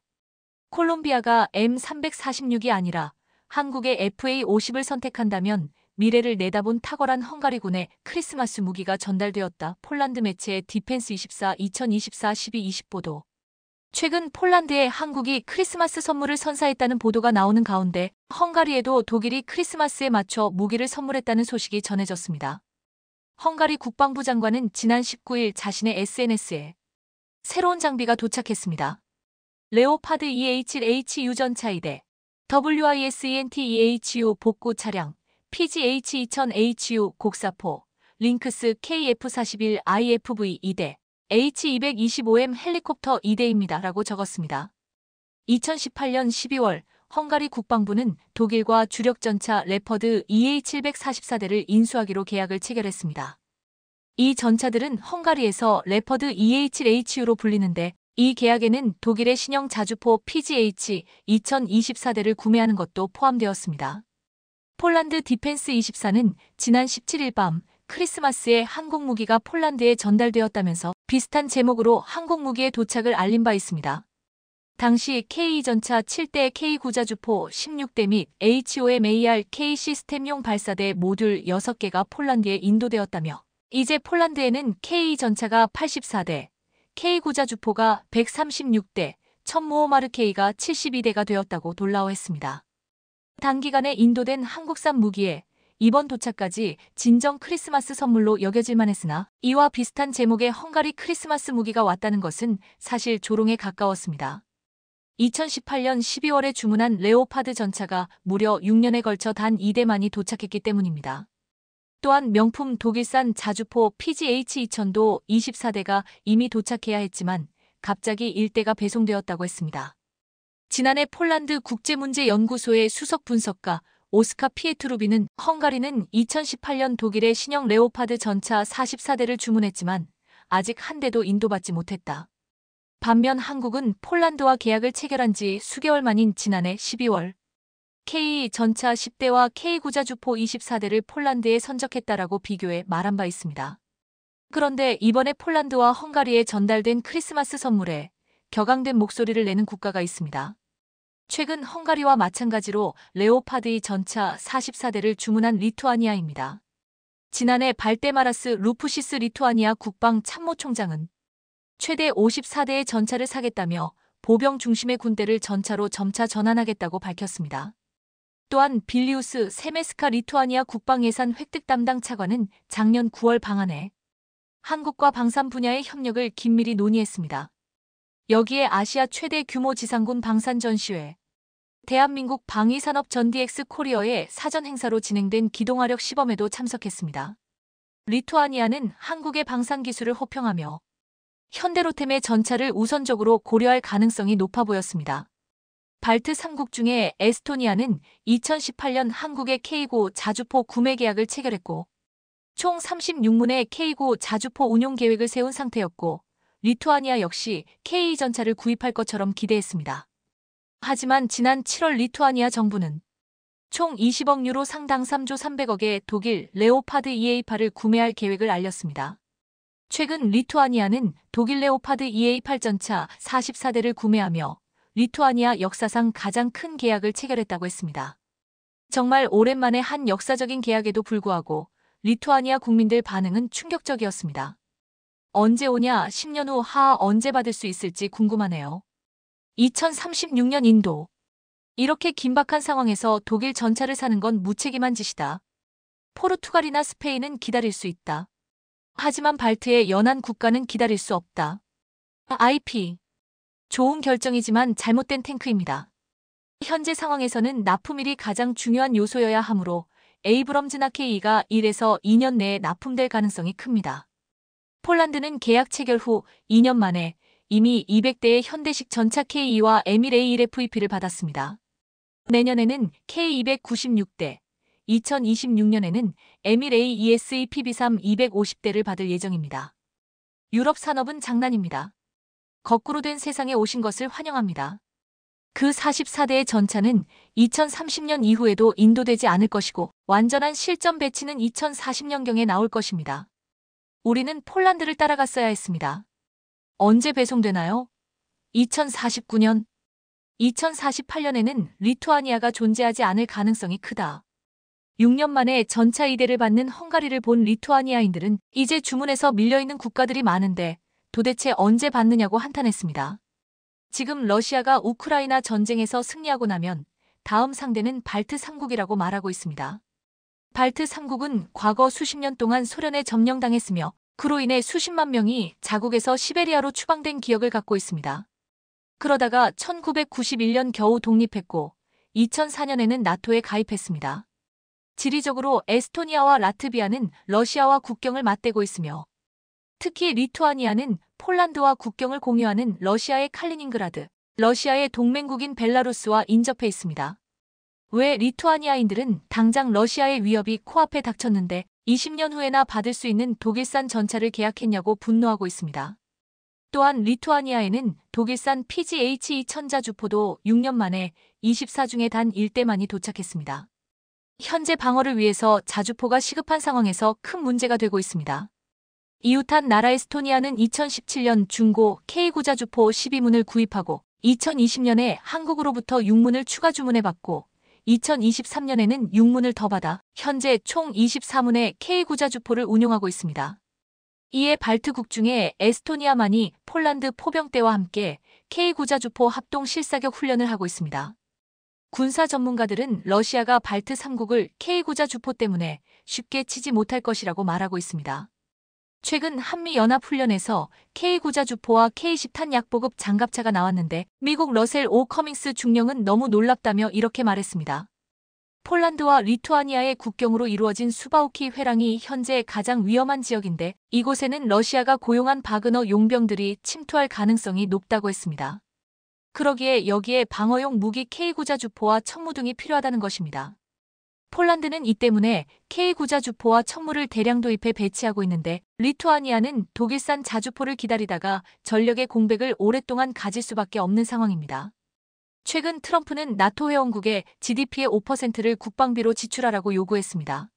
Speaker 1: 콜롬비아가 M346이 아니라 한국의 FA-50을 선택한다면 미래를 내다본 탁월한 헝가리군의 크리스마스 무기가 전달되었다. 폴란드 매체의 디펜스24 2024 12-20 보도. 최근 폴란드에 한국이 크리스마스 선물을 선사했다는 보도가 나오는 가운데 헝가리에도 독일이 크리스마스에 맞춰 무기를 선물했다는 소식이 전해졌습니다. 헝가리 국방부 장관은 지난 19일 자신의 SNS에 새로운 장비가 도착했습니다. 레오파드 EH-HU 전차 2대, WISENT-EHU 복구 차량, PGH-2000HU 곡사포, 링크스 KF-41IFV 2대, H-225M 헬리콥터 2대입니다. 라고 적었습니다. 2018년 12월 헝가리 국방부는 독일과 주력 전차 레퍼드 EH-744대를 인수하기로 계약을 체결했습니다. 이 전차들은 헝가리에서 레퍼드 EH-HU로 불리는데 이 계약에는 독일의 신형 자주포 PGH-2024대를 구매하는 것도 포함되었습니다. 폴란드 디펜스 24는 지난 17일 밤 크리스마스에 한국 무기가 폴란드에 전달되었다면서 비슷한 제목으로 한국 무기의 도착을 알린 바 있습니다. 당시 K 전차 7대 K 구자주포 16대 및 HOMAR K 시스템용 발사대 모듈 6개가 폴란드에 인도되었다며 이제 폴란드에는 K 전차가 84대, K 구자주포가 136대, 천모호마르 K가 72대가 되었다고 돌라오했습니다. 단기간에 인도된 한국산 무기에 이번 도착까지 진정 크리스마스 선물로 여겨질만 했으나 이와 비슷한 제목의 헝가리 크리스마스 무기가 왔다는 것은 사실 조롱에 가까웠습니다. 2018년 12월에 주문한 레오파드 전차가 무려 6년에 걸쳐 단 2대만이 도착했기 때문입니다. 또한 명품 독일산 자주포 PGH-2000도 24대가 이미 도착해야 했지만 갑자기 1대가 배송되었다고 했습니다. 지난해 폴란드 국제문제연구소의 수석 분석가 오스카 피에트루비는 헝가리는 2018년 독일의 신형 레오파드 전차 44대를 주문했지만 아직 한 대도 인도받지 못했다. 반면 한국은 폴란드와 계약을 체결한 지 수개월 만인 지난해 12월 K 전차 10대와 K 구자주포 24대를 폴란드에 선적했다라고 비교해 말한 바 있습니다. 그런데 이번에 폴란드와 헝가리에 전달된 크리스마스 선물에 격앙된 목소리를 내는 국가가 있습니다. 최근 헝가리와 마찬가지로 레오파드 전차 44대를 주문한 리투아니아입니다. 지난해 발데마라스 루푸시스 리투아니아 국방 참모총장은 최대 54대의 전차를 사겠다며 보병 중심의 군대를 전차로 점차 전환하겠다고 밝혔습니다. 또한 빌리우스 세메스카 리투아니아 국방예산 획득 담당 차관은 작년 9월 방한해 한국과 방산 분야의 협력을 긴밀히 논의했습니다. 여기에 아시아 최대 규모 지상군 방산 전시회, 대한민국 방위산업 전디엑스 코리어의 사전 행사로 진행된 기동화력 시범에도 참석했습니다. 리투아니아는 한국의 방산 기술을 호평하며 현대로템의 전차를 우선적으로 고려할 가능성이 높아 보였습니다. 발트 3국 중에 에스토니아는 2018년 한국의 K9 자주포 구매 계약을 체결했고 총 36문의 K9 자주포 운용 계획을 세운 상태였고 리투아니아 역시 K 전차를 구입할 것처럼 기대했습니다. 하지만 지난 7월 리투아니아 정부는 총 20억 유로 상당 3조 300억의 독일 레오파드 EA8을 구매할 계획을 알렸습니다. 최근 리투아니아는 독일 레오파드 EA8 전차 44대를 구매하며 리투아니아 역사상 가장 큰 계약을 체결했다고 했습니다. 정말 오랜만에 한 역사적인 계약에도 불구하고 리투아니아 국민들 반응은 충격적이었습니다. 언제 오냐, 10년 후 언제 받을 수 있을지 궁금하네요. 2036년 인도. 이렇게 긴박한 상황에서 독일 전차를 사는 건 무책임한 짓이다. 포르투갈이나 스페인은 기다릴 수 있다. 하지만 발트의 연안 국가는 기다릴 수 없다. IP. 좋은 결정이지만 잘못된 탱크입니다. 현재 상황에서는 납품일이 가장 중요한 요소여야 하므로 에이브럼즈 나케이가 1에서 2년 내에 납품될 가능성이 큽니다. 폴란드는 계약 체결 후 2년 만에 이미 200대의 현대식 전차 K2와 에밀-A1FEP를 받았습니다. 내년에는 K296대, 2026년에는 에밀-A2SEPB3 250대를 받을 예정입니다. 유럽 산업은 장난입니다. 거꾸로 된 세상에 오신 것을 환영합니다. 그 44대의 전차는 2030년 이후에도 인도되지 않을 것이고 완전한 실전 배치는 2040년경에 나올 것입니다. 우리는 폴란드를 따라갔어야 했습니다. 언제 배송되나요? 2049년. 2048년에는 리투아니아가 존재하지 않을 가능성이 크다. 6년 만에 전차 2대를 받는 헝가리를 본 리투아니아인들은 이제 주문해서 밀려있는 국가들이 많은데 도대체 언제 받느냐고 한탄했습니다. 지금 러시아가 우크라이나 전쟁에서 승리하고 나면 다음 상대는 발트 3국이라고 말하고 있습니다. 발트 3국은 과거 수십 년 동안 소련에 점령당했으며 그로 인해 수십만 명이 자국에서 시베리아로 추방된 기억을 갖고 있습니다. 그러다가 1991년 겨우 독립했고 2004년에는 나토에 가입했습니다. 지리적으로 에스토니아와 라트비아는 러시아와 국경을 맞대고 있으며 특히 리투아니아는 폴란드와 국경을 공유하는 러시아의 칼리닝그라드, 러시아의 동맹국인 벨라루스와 인접해 있습니다. 왜 리투아니아인들은 당장 러시아의 위협이 코앞에 닥쳤는데 20년 후에나 받을 수 있는 독일산 전차를 계약했냐고 분노하고 있습니다. 또한 리투아니아에는 독일산 PGH-2 천자주포도 6년 만에 24중에 단 1대만이 도착했습니다. 현재 방어를 위해서 자주포가 시급한 상황에서 큰 문제가 되고 있습니다. 이웃한 나라 에스토니아는 2017년 중고 K9 자주포 12문을 구입하고 2020년에 한국으로부터 6문을 추가 주문해받고 2023년에는 6문을 더 받아 현재 총 24문의 K9 자주포를 운용하고 있습니다. 이에 발트국 중에 에스토니아만이 폴란드 포병대와 함께 K9 자주포 합동 실사격 훈련을 하고 있습니다. 군사 전문가들은 러시아가 발트 3국을 K9 자주포 때문에 쉽게 치지 못할 것이라고 말하고 있습니다. 최근 한미연합훈련에서 K9 자주포와 K10탄 약보급 장갑차가 나왔는데 미국 러셀 오 커밍스 중령은 너무 놀랍다며 이렇게 말했습니다. 폴란드와 리투아니아의 국경으로 이루어진 수바우키 회랑이 현재 가장 위험한 지역인데 이곳에는 러시아가 고용한 바그너 용병들이 침투할 가능성이 높다고 했습니다. 그러기에 여기에 방어용 무기 K9 자주포와 천무 등이 필요하다는 것입니다. 폴란드는 이 때문에 K9 자주포와 천무를 대량 도입해 배치하고 있는데 리투아니아는 독일산 자주포를 기다리다가 전력의 공백을 오랫동안 가질 수밖에 없는 상황입니다. 최근 트럼프는 나토 회원국의 GDP의 5%를 국방비로 지출하라고 요구했습니다.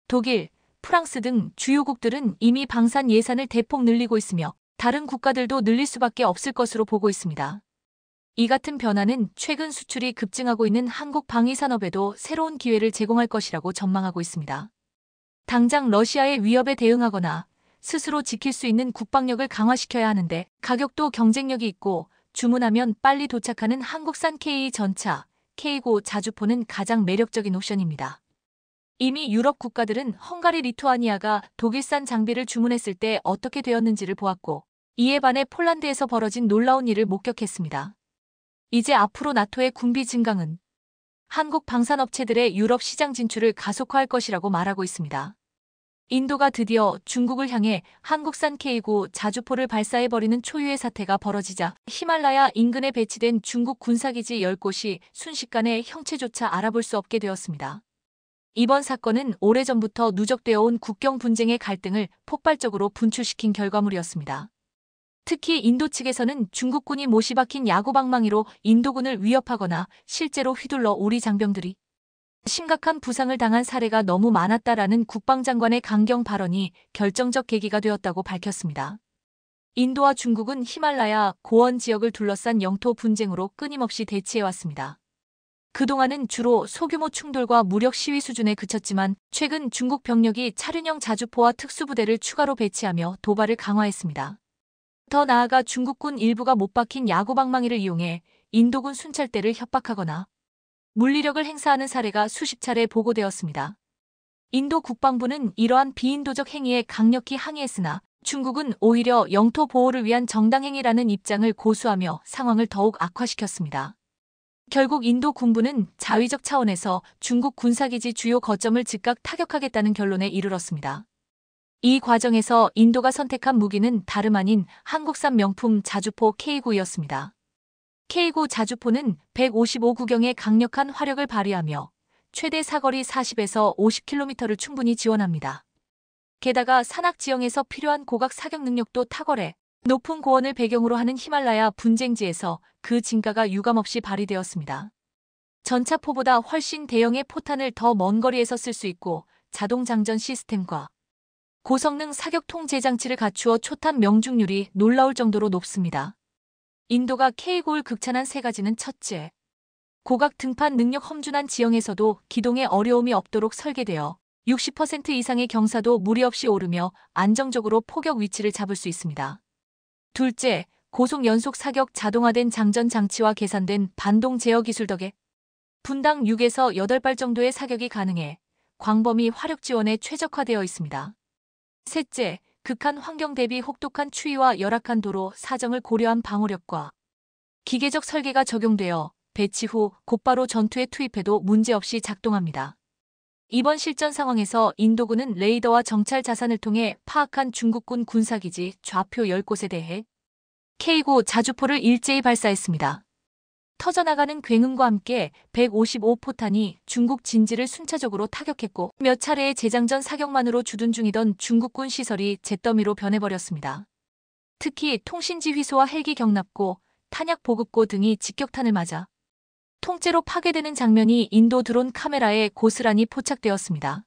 Speaker 1: 독일, 프랑스 등 주요국들은 이미 방산 예산을 대폭 늘리고 있으며 다른 국가들도 늘릴 수밖에 없을 것으로 보고 있습니다. 이 같은 변화는 최근 수출이 급증하고 있는 한국 방위산업에도 새로운 기회를 제공할 것이라고 전망하고 있습니다. 당장 러시아의 위협에 대응하거나 스스로 지킬 수 있는 국방력을 강화시켜야 하는데 가격도 경쟁력이 있고 주문하면 빨리 도착하는 한국산 K 전차, K9 자주포는 가장 매력적인 옵션입니다. 이미 유럽 국가들은 헝가리 리투아니아가 독일산 장비를 주문했을 때 어떻게 되었는지를 보았고 이에 반해 폴란드에서 벌어진 놀라운 일을 목격했습니다. 이제 앞으로 나토의 군비 증강은 한국 방산업체들의 유럽 시장 진출을 가속화할 것이라고 말하고 있습니다. 인도가 드디어 중국을 향해 한국산 K9 자주포를 발사해버리는 초유의 사태가 벌어지자 히말라야 인근에 배치된 중국 군사기지 10곳이 순식간에 형체조차 알아볼 수 없게 되었습니다. 이번 사건은 오래전부터 누적되어 온 국경 분쟁의 갈등을 폭발적으로 분출시킨 결과물이었습니다. 특히 인도 측에서는 중국군이 못이 박힌 야구방망이로 인도군을 위협하거나 실제로 휘둘러 우리 장병들이 심각한 부상을 당한 사례가 너무 많았다라는 국방장관의 강경 발언이 결정적 계기가 되었다고 밝혔습니다. 인도와 중국은 히말라야 고원 지역을 둘러싼 영토 분쟁으로 끊임없이 대치해왔습니다. 그동안은 주로 소규모 충돌과 무력 시위 수준에 그쳤지만 최근 중국 병력이 차륜형 자주포와 특수부대를 추가로 배치하며 도발을 강화했습니다. 더 나아가 중국군 일부가 못 박힌 야구방망이를 이용해 인도군 순찰대를 협박하거나 물리력을 행사하는 사례가 수십 차례 보고되었습니다. 인도 국방부는 이러한 비인도적 행위에 강력히 항의했으나 중국은 오히려 영토 보호를 위한 정당행위라는 입장을 고수하며 상황을 더욱 악화시켰습니다. 결국 인도 군부는 자위적 차원에서 중국 군사기지 주요 거점을 즉각 타격하겠다는 결론에 이르렀습니다. 이 과정에서 인도가 선택한 무기는 다름 아닌 한국산 명품 자주포 K9였습니다. K9 자주포는 155구경의 강력한 화력을 발휘하며 최대 사거리 40에서 50km를 충분히 지원합니다. 게다가 산악 지형에서 필요한 고각 사격 능력도 탁월해 높은 고원을 배경으로 하는 히말라야 분쟁지에서 그 진가가 유감없이 발휘되었습니다. 전차포보다 훨씬 대형의 포탄을 더 먼 거리에서 쓸 수 있고 자동 장전 시스템과 고성능 사격 통제 장치를 갖추어 초탄 명중률이 놀라울 정도로 높습니다. 인도가 K9를 극찬한 세 가지는 첫째, 고각 등판 능력 험준한 지형에서도 기동에 어려움이 없도록 설계되어 60% 이상의 경사도 무리 없이 오르며 안정적으로 포격 위치를 잡을 수 있습니다. 둘째, 고속 연속 사격 자동화된 장전 장치와 계산된 반동 제어 기술 덕에 분당 6에서 8발 정도의 사격이 가능해 광범위 화력 지원에 최적화되어 있습니다. 셋째, 극한 환경 대비 혹독한 추위와 열악한 도로 사정을 고려한 방어력과 기계적 설계가 적용되어 배치 후 곧바로 전투에 투입해도 문제없이 작동합니다. 이번 실전 상황에서 인도군은 레이더와 정찰 자산을 통해 파악한 중국군 군사기지 좌표 10곳에 대해 K9 자주포를 일제히 발사했습니다. 터져나가는 굉음과 함께 155포탄이 중국 진지를 순차적으로 타격했고 몇 차례의 재장전 사격만으로 주둔 중이던 중국군 시설이 잿더미로 변해버렸습니다. 특히 통신지휘소와 헬기 경납고, 탄약 보급고 등이 직격탄을 맞아 통째로 파괴되는 장면이 인도 드론 카메라에 고스란히 포착되었습니다.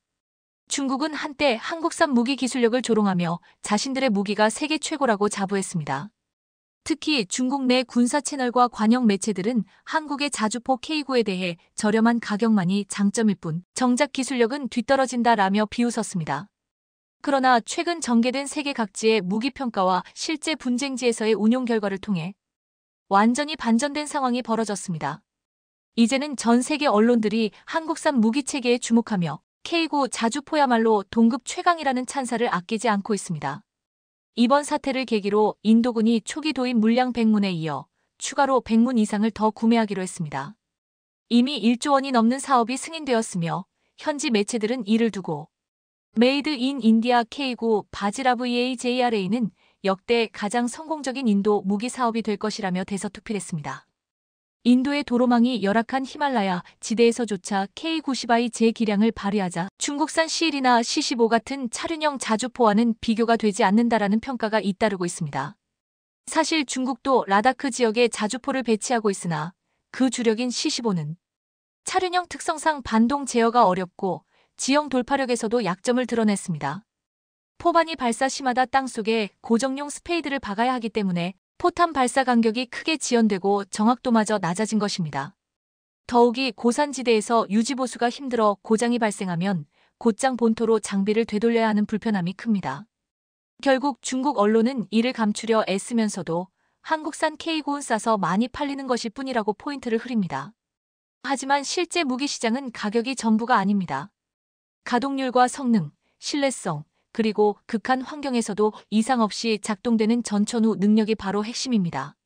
Speaker 1: 중국은 한때 한국산 무기 기술력을 조롱하며 자신들의 무기가 세계 최고라고 자부했습니다. 특히 중국 내 군사 채널과 관영 매체들은 한국의 자주포 K9에 대해 저렴한 가격만이 장점일 뿐 정작 기술력은 뒤떨어진다라며 비웃었습니다. 그러나 최근 전개된 세계 각지의 무기 평가와 실제 분쟁지에서의 운용 결과를 통해 완전히 반전된 상황이 벌어졌습니다. 이제는 전 세계 언론들이 한국산 무기 체계에 주목하며 K9 자주포야말로 동급 최강이라는 찬사를 아끼지 않고 있습니다. 이번 사태를 계기로 인도군이 초기 도입 물량 100문에 이어 추가로 100문 이상을 더 구매하기로 했습니다. 이미 1조 원이 넘는 사업이 승인되었으며 현지 매체들은 이를 두고 메이드 인 인디아 K9 바지라브 EAJRA는 역대 가장 성공적인 인도 무기 사업이 될 것이라며 대서특필했습니다. 인도의 도로망이 열악한 히말라야 지대에서조차 K90I 제기량을 발휘하자 중국산 C1이나 C15 같은 차륜형 자주포와는 비교가 되지 않는다라는 평가가 잇따르고 있습니다. 사실 중국도 라다크 지역에 자주포를 배치하고 있으나 그 주력인 C15는 차륜형 특성상 반동 제어가 어렵고 지형 돌파력에서도 약점을 드러냈습니다. 포반이 발사 시마다 땅속에 고정용 스페이드를 박아야 하기 때문에 포탄 발사 간격이 크게 지연되고 정확도마저 낮아진 것입니다. 더욱이 고산지대에서 유지보수가 힘들어 고장이 발생하면 곧장 본토로 장비를 되돌려야 하는 불편함이 큽니다. 결국 중국 언론은 이를 감추려 애쓰면서도 한국산 K9은 싸서 많이 팔리는 것일 뿐이라고 포인트를 흐립니다. 하지만 실제 무기 시장은 가격이 전부가 아닙니다. 가동률과 성능, 신뢰성, 그리고 극한 환경에서도 이상 없이 작동되는 전천후 능력이 바로 핵심입니다.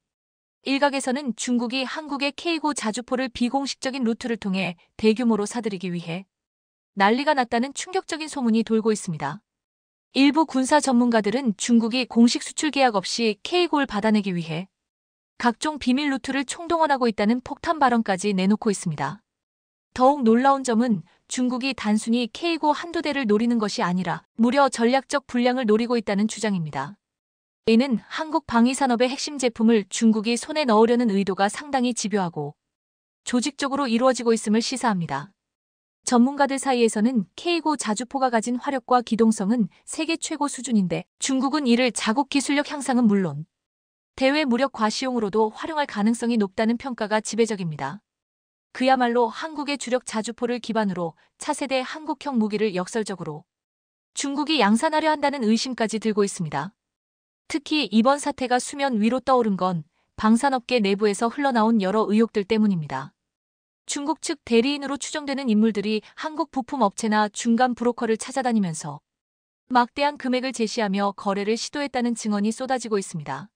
Speaker 1: 일각에서는 중국이 한국의 K9 자주포를 비공식적인 루트를 통해 대규모로 사들이기 위해 난리가 났다는 충격적인 소문이 돌고 있습니다. 일부 군사 전문가들은 중국이 공식 수출 계약 없이 K9를 받아내기 위해 각종 비밀 루트를 총동원하고 있다는 폭탄 발언까지 내놓고 있습니다. 더욱 놀라운 점은 중국이 단순히 K9 한두 대를 노리는 것이 아니라 무려 전략적 불량을 노리고 있다는 주장입니다. 이는 한국 방위산업의 핵심 제품을 중국이 손에 넣으려는 의도가 상당히 집요하고 조직적으로 이루어지고 있음을 시사합니다. 전문가들 사이에서는 K9 자주포가 가진 화력과 기동성은 세계 최고 수준인데 중국은 이를 자국 기술력 향상은 물론 대외 무력 과시용으로도 활용할 가능성이 높다는 평가가 지배적입니다. 그야말로 한국의 주력 자주포를 기반으로 차세대 한국형 무기를 역설적으로 중국이 양산하려 한다는 의심까지 들고 있습니다. 특히 이번 사태가 수면 위로 떠오른 건 방산업계 내부에서 흘러나온 여러 의혹들 때문입니다. 중국 측 대리인으로 추정되는 인물들이 한국 부품업체나 중간 브로커를 찾아다니면서 막대한 금액을 제시하며 거래를 시도했다는 증언이 쏟아지고 있습니다.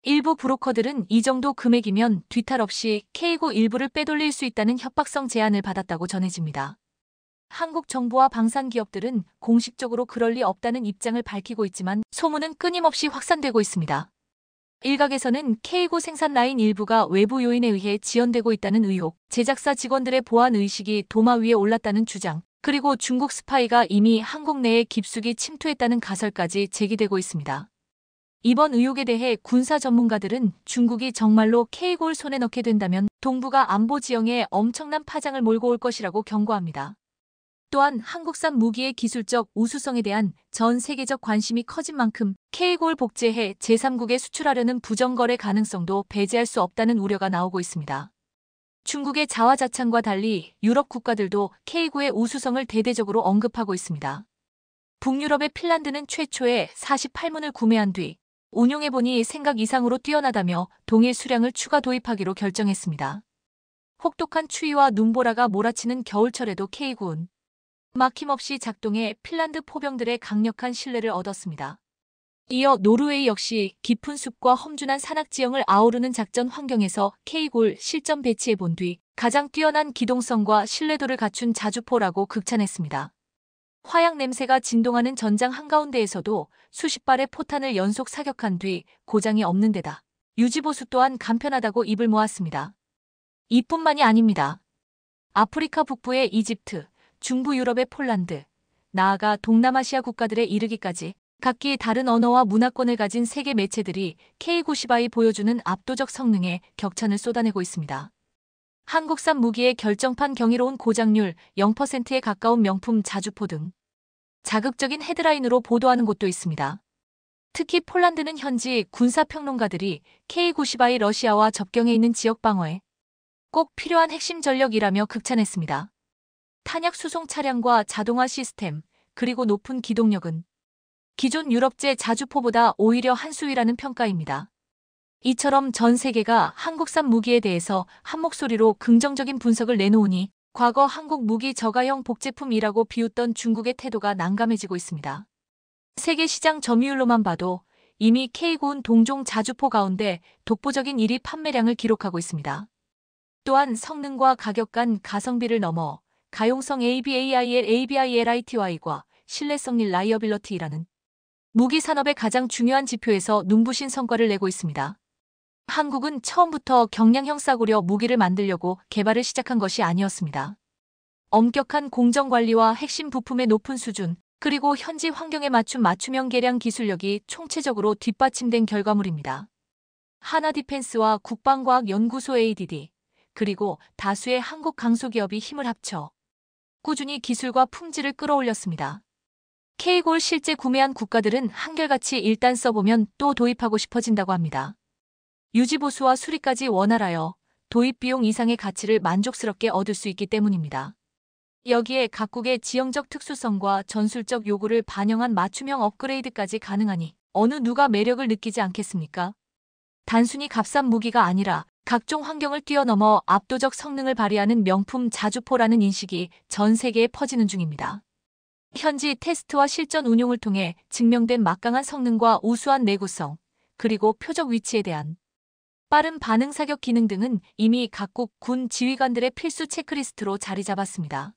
Speaker 1: 일부 브로커들은 이 정도 금액이면 뒤탈 없이 K9 일부를 빼돌릴 수 있다는 협박성 제안을 받았다고 전해집니다. 한국 정부와 방산 기업들은 공식적으로 그럴 리 없다는 입장을 밝히고 있지만 소문은 끊임없이 확산되고 있습니다. 일각에서는 K9 생산 라인 일부가 외부 요인에 의해 지연되고 있다는 의혹, 제작사 직원들의 보안 의식이 도마 위에 올랐다는 주장, 그리고 중국 스파이가 이미 한국 내에 깊숙이 침투했다는 가설까지 제기되고 있습니다. 이번 의혹에 대해 군사 전문가들은 중국이 정말로 K9를 손에 넣게 된다면 동북아 안보 지형에 엄청난 파장을 몰고 올 것이라고 경고합니다. 또한 한국산 무기의 기술적 우수성에 대한 전 세계적 관심이 커진 만큼 K9를 복제해 제3국에 수출하려는 부정거래 가능성도 배제할 수 없다는 우려가 나오고 있습니다. 중국의 자화자찬과 달리 유럽 국가들도 K9의 우수성을 대대적으로 언급하고 있습니다. 북유럽의 핀란드는 최초에 48문을 구매한 뒤 운용해보니 생각 이상으로 뛰어나다며 동일 수량을 추가 도입하기로 결정했습니다. 혹독한 추위와 눈보라가 몰아치는 겨울철에도 K9는 막힘없이 작동해 핀란드 포병들의 강력한 신뢰를 얻었습니다. 이어 노르웨이 역시 깊은 숲과 험준한 산악 지형을 아우르는 작전 환경에서 K-골 실전 배치해 본 뒤 가장 뛰어난 기동성과 신뢰도를 갖춘 자주포라고 극찬했습니다. 화약 냄새가 진동하는 전장 한가운데에서도 수십 발의 포탄을 연속 사격한 뒤 고장이 없는 데다 유지보수 또한 간편하다고 입을 모았습니다. 이뿐만이 아닙니다. 아프리카 북부의 이집트, 중부 유럽의 폴란드, 나아가 동남아시아 국가들에 이르기까지 각기 다른 언어와 문화권을 가진 세계 매체들이 K-95이 보여주는 압도적 성능에 격찬을 쏟아내고 있습니다. 한국산 무기의 결정판 경이로운 고장률 0%에 가까운 명품 자주포 등 자극적인 헤드라인으로 보도하는 곳도 있습니다. 특히 폴란드는 현지 군사평론가들이 K-95이 러시아와 접경에 있는 지역 방어에 꼭 필요한 핵심 전력이라며 극찬했습니다. 탄약 수송 차량과 자동화 시스템, 그리고 높은 기동력은 기존 유럽제 자주포보다 오히려 한 수위라는 평가입니다. 이처럼 전 세계가 한국산 무기에 대해서 한 목소리로 긍정적인 분석을 내놓으니 과거 한국 무기 저가형 복제품이라고 비웃던 중국의 태도가 난감해지고 있습니다. 세계 시장 점유율로만 봐도 이미 K-9은 동종 자주포 가운데 독보적인 1위 판매량을 기록하고 있습니다. 또한 성능과 가격 간 가성비를 넘어 가용성 ABAIL, ABILITY과 신뢰성 reliability라는 무기 산업의 가장 중요한 지표에서 눈부신 성과를 내고 있습니다. 한국은 처음부터 경량형 싸구려 무기를 만들려고 개발을 시작한 것이 아니었습니다. 엄격한 공정관리와 핵심 부품의 높은 수준, 그리고 현지 환경에 맞춘 맞춤형 개량 기술력이 총체적으로 뒷받침된 결과물입니다. 하나디펜스와 국방과학연구소 ADD, 그리고 다수의 한국 강소기업이 힘을 합쳐 꾸준히 기술과 품질을 끌어올렸습니다. K-골 실제 구매한 국가들은 한결같이 일단 써보면 또 도입하고 싶어진다고 합니다. 유지보수와 수리까지 원활하여 도입 비용 이상의 가치를 만족스럽게 얻을 수 있기 때문입니다. 여기에 각국의 지형적 특수성과 전술적 요구를 반영한 맞춤형 업그레이드까지 가능하니 어느 누가 매력을 느끼지 않겠습니까? 단순히 값싼 무기가 아니라 각종 환경을 뛰어넘어 압도적 성능을 발휘하는 명품 자주포라는 인식이 전 세계에 퍼지는 중입니다. 현지 테스트와 실전 운용을 통해 증명된 막강한 성능과 우수한 내구성, 그리고 표적 위치에 대한 빠른 반응 사격 기능 등은 이미 각국 군 지휘관들의 필수 체크리스트로 자리 잡았습니다.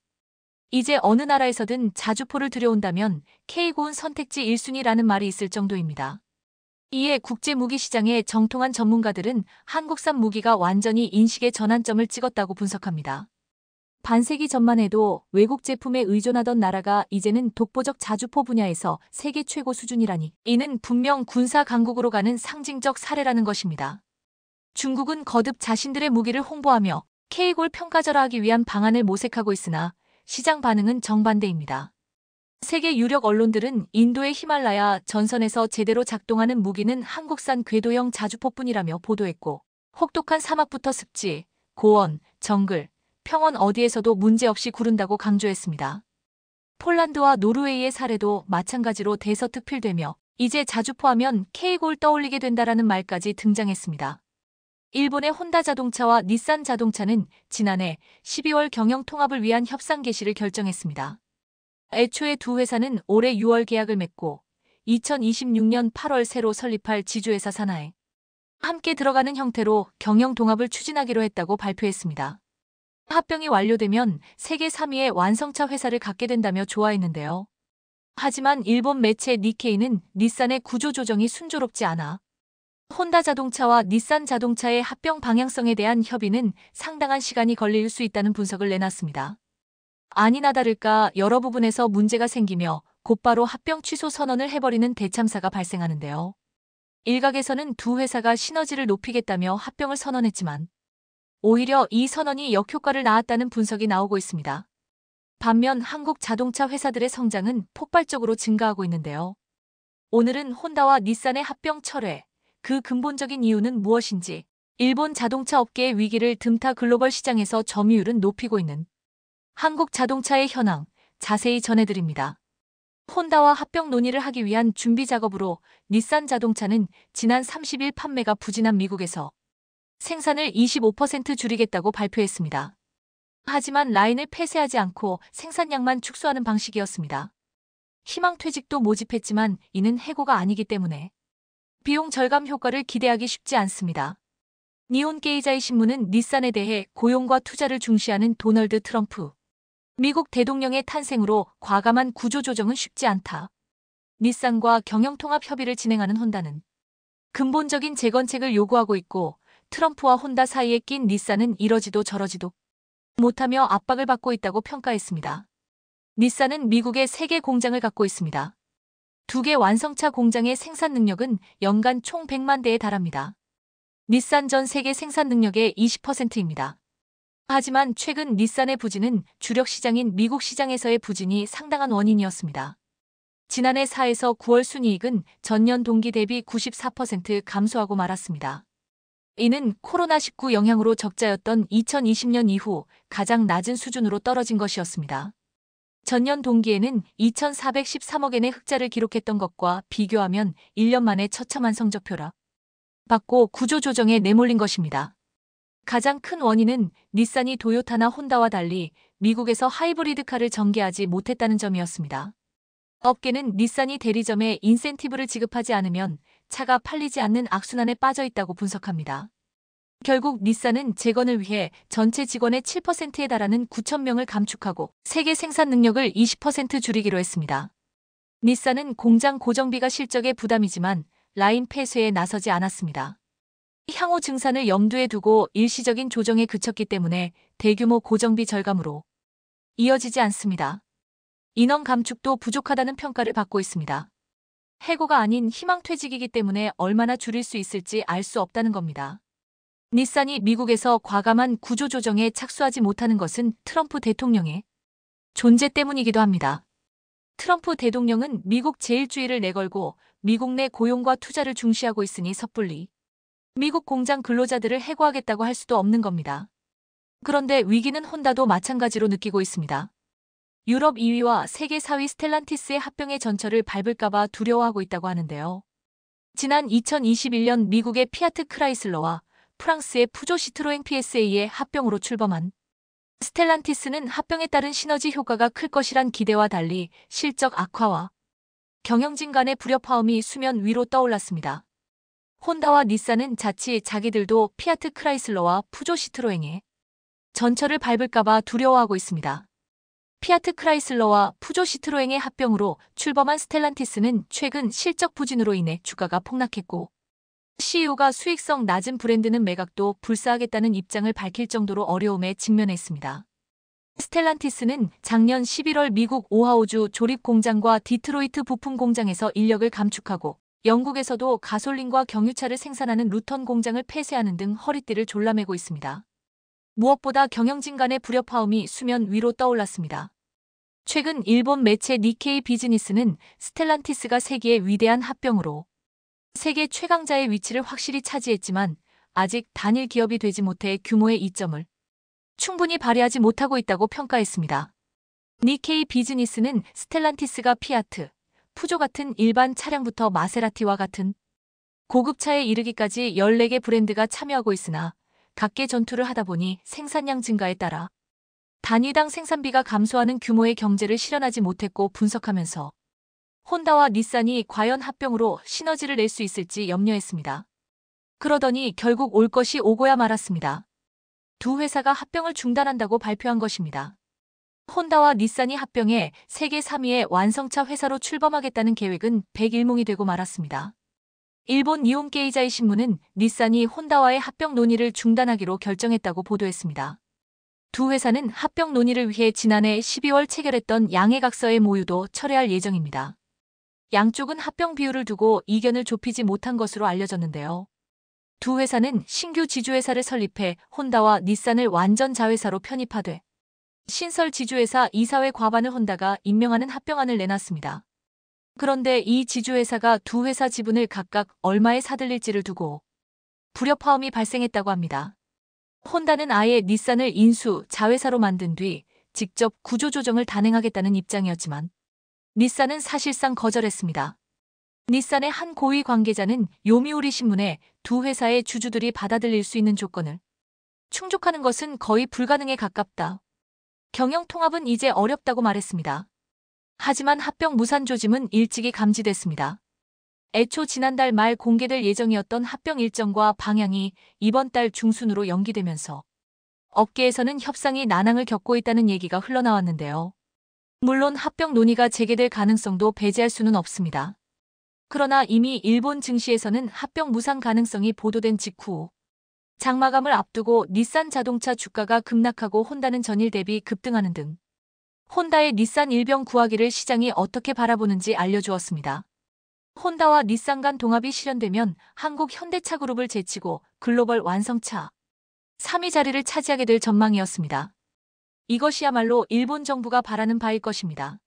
Speaker 1: 이제 어느 나라에서든 자주포를 들여온다면 K-9은 선택지 1순위라는 말이 있을 정도입니다. 이에 국제 무기 시장의 정통한 전문가들은 한국산 무기가 완전히 인식의 전환점을 찍었다고 분석합니다. 반세기 전만 해도 외국 제품에 의존하던 나라가 이제는 독보적 자주포 분야에서 세계 최고 수준이라니 이는 분명 군사 강국으로 가는 상징적 사례라는 것입니다. 중국은 거듭 자신들의 무기를 홍보하며 K-골 평가절하하기 위한 방안을 모색하고 있으나 시장 반응은 정반대입니다. 세계 유력 언론들은 인도의 히말라야 전선에서 제대로 작동하는 무기는 한국산 궤도형 자주포뿐이라며 보도했고, 혹독한 사막부터 습지, 고원, 정글, 평원 어디에서도 문제없이 구른다고 강조했습니다. 폴란드와 노르웨이의 사례도 마찬가지로 대서특필되며 이제 자주포하면 K-골 떠올리게 된다라는 말까지 등장했습니다. 일본의 혼다 자동차와 닛산 자동차는 지난해 12월 경영 통합을 위한 협상 개시를 결정했습니다. 애초에 두 회사는 올해 6월 계약을 맺고 2026년 8월 새로 설립할 지주회사 산하에 함께 들어가는 형태로 경영 통합을 추진하기로 했다고 발표했습니다. 합병이 완료되면 세계 3위의 완성차 회사를 갖게 된다며 좋아했는데요. 하지만 일본 매체 니케이는 닛산의 구조조정이 순조롭지 않아 혼다 자동차와 닛산 자동차의 합병 방향성에 대한 협의는 상당한 시간이 걸릴 수 있다는 분석을 내놨습니다. 아니나 다를까 여러 부분에서 문제가 생기며 곧바로 합병 취소 선언을 해버리는 대참사가 발생하는데요. 일각에서는 두 회사가 시너지를 높이겠다며 합병을 선언했지만 오히려 이 선언이 역효과를 낳았다는 분석이 나오고 있습니다. 반면 한국 자동차 회사들의 성장은 폭발적으로 증가하고 있는데요. 오늘은 혼다와 닛산의 합병 철회, 그 근본적인 이유는 무엇인지, 일본 자동차 업계의 위기를 틈타 글로벌 시장에서 점유율은 높이고 있는 한국 자동차의 현황, 자세히 전해드립니다. 혼다와 합병 논의를 하기 위한 준비 작업으로 닛산 자동차는 지난 30일 판매가 부진한 미국에서 생산을 25% 줄이겠다고 발표했습니다. 하지만 라인을 폐쇄하지 않고 생산량만 축소하는 방식이었습니다. 희망퇴직도 모집했지만 이는 해고가 아니기 때문에 비용 절감 효과를 기대하기 쉽지 않습니다. 니혼게이자이 신문은 닛산에 대해 고용과 투자를 중시하는 도널드 트럼프 미국 대통령의 탄생으로 과감한 구조조정은 쉽지 않다. 닛산과 경영통합 협의를 진행하는 혼다는 근본적인 재건책을 요구하고 있고 트럼프와 혼다 사이에 낀 닛산은 이러지도 저러지도 못하며 압박을 받고 있다고 평가했습니다. 닛산은 미국에 3개 공장을 갖고 있습니다. 2개 완성차 공장의 생산 능력은 연간 총 100만 대에 달합니다. 닛산 전 세계 생산 능력의 20%입니다. 하지만 최근 닛산의 부진은 주력 시장인 미국 시장에서의 부진이 상당한 원인이었습니다. 지난해 4에서 9월 순이익은 전년 동기 대비 94% 감소하고 말았습니다. 이는 코로나19 영향으로 적자였던 2020년 이후 가장 낮은 수준으로 떨어진 것이었습니다. 전년 동기에는 2,413억엔의 흑자를 기록했던 것과 비교하면 1년 만에 처참한 성적표라 받고 구조조정에 내몰린 것입니다. 가장 큰 원인은 닛산이 도요타나 혼다와 달리 미국에서 하이브리드카를 전개하지 못했다는 점이었습니다. 업계는 닛산이 대리점에 인센티브를 지급하지 않으면 차가 팔리지 않는 악순환에 빠져 있다고 분석합니다. 결국 닛산은 재건을 위해 전체 직원의 7%에 달하는 9,000명을 감축하고 세계 생산 능력을 20% 줄이기로 했습니다. 닛산은 공장 고정비가 실적의 부담이지만 라인 폐쇄에 나서지 않았습니다. 향후 증산을 염두에 두고 일시적인 조정에 그쳤기 때문에 대규모 고정비 절감으로 이어지지 않습니다. 인원 감축도 부족하다는 평가를 받고 있습니다. 해고가 아닌 희망퇴직이기 때문에 얼마나 줄일 수 있을지 알 수 없다는 겁니다. 닛산이 미국에서 과감한 구조조정에 착수하지 못하는 것은 트럼프 대통령의 존재 때문이기도 합니다. 트럼프 대통령은 미국 제일주의를 내걸고 미국 내 고용과 투자를 중시하고 있으니 섣불리 미국 공장 근로자들을 해고하겠다고 할 수도 없는 겁니다. 그런데 위기는 혼다도 마찬가지로 느끼고 있습니다. 유럽 2위와 세계 4위 스텔란티스의 합병의 전철을 밟을까봐 두려워하고 있다고 하는데요. 지난 2021년 미국의 피아트 크라이슬러와 프랑스의 푸조 시트로엥 PSA의 합병으로 출범한 스텔란티스는 합병에 따른 시너지 효과가 클 것이란 기대와 달리 실적 악화와 경영진 간의 불협화음이 수면 위로 떠올랐습니다. 혼다와 닛산은 자칫 자기들도 피아트 크라이슬러와 푸조 시트로엥의 전철을 밟을까봐 두려워하고 있습니다. 피아트 크라이슬러와 푸조 시트로엥의 합병으로 출범한 스텔란티스는 최근 실적 부진으로 인해 주가가 폭락했고 CEO가 수익성 낮은 브랜드는 매각도 불사하겠다는 입장을 밝힐 정도로 어려움에 직면했습니다. 스텔란티스는 작년 11월 미국 오하우주 조립 공장과 디트로이트 부품 공장에서 인력을 감축하고 영국에서도 가솔린과 경유차를 생산하는 루턴 공장을 폐쇄하는 등 허리띠를 졸라매고 있습니다. 무엇보다 경영진 간의 불협화음이 수면 위로 떠올랐습니다. 최근 일본 매체 니케이 비즈니스는 스텔란티스가 세계의 위대한 합병으로 세계 최강자의 위치를 확실히 차지했지만 아직 단일 기업이 되지 못해 규모의 이점을 충분히 발휘하지 못하고 있다고 평가했습니다. 니케이 비즈니스는 스텔란티스가 피아트, 푸조 같은 일반 차량부터 마세라티와 같은 고급차에 이르기까지 14개 브랜드가 참여하고 있으나 각계 전투를 하다 보니 생산량 증가에 따라 단위당 생산비가 감소하는 규모의 경제를 실현하지 못했고 분석하면서 혼다와 닛산이 과연 합병으로 시너지를 낼 수 있을지 염려했습니다. 그러더니 결국 올 것이 오고야 말았습니다. 두 회사가 합병을 중단한다고 발표한 것입니다. 혼다와 닛산이 합병해 세계 3위의 완성차 회사로 출범하겠다는 계획은 백일몽이 되고 말았습니다. 일본 니혼게이자이 신문은 닛산이 혼다와의 합병 논의를 중단하기로 결정했다고 보도했습니다. 두 회사는 합병 논의를 위해 지난해 12월 체결했던 양해각서의 모유도 철회할 예정입니다. 양쪽은 합병 비율을 두고 이견을 좁히지 못한 것으로 알려졌는데요. 두 회사는 신규 지주회사를 설립해 혼다와 닛산을 완전 자회사로 편입하되 신설 지주회사 이사회 과반을 혼다가 임명하는 합병안을 내놨습니다. 그런데 이 지주회사가 두 회사 지분을 각각 얼마에 사들릴지를 두고 불협화음이 발생했다고 합니다. 혼다는 아예 닛산을 인수, 자회사로 만든 뒤 직접 구조조정을 단행하겠다는 입장이었지만 닛산은 사실상 거절했습니다. 닛산의 한 고위 관계자는 요미우리 신문에 두 회사의 주주들이 받아들일 수 있는 조건을 충족하는 것은 거의 불가능에 가깝다. 경영 통합은 이제 어렵다고 말했습니다. 하지만 합병 무산 조짐은 일찍이 감지됐습니다. 애초 지난달 말 공개될 예정이었던 합병 일정과 방향이 이번 달 중순으로 연기되면서 업계에서는 협상이 난항을 겪고 있다는 얘기가 흘러나왔는데요. 물론 합병 논의가 재개될 가능성도 배제할 수는 없습니다. 그러나 이미 일본 증시에서는 합병 무산 가능성이 보도된 직후 장마감을 앞두고 닛산 자동차 주가가 급락하고 혼다는 전일 대비 급등하는 등 혼다의 닛산 일병 구하기를 시장이 어떻게 바라보는지 알려주었습니다. 혼다와 닛산 간 동합이 실현되면 한국 현대차 그룹을 제치고 글로벌 완성차 3위 자리를 차지하게 될 전망이었습니다. 이것이야말로 일본 정부가 바라는 바일 것입니다.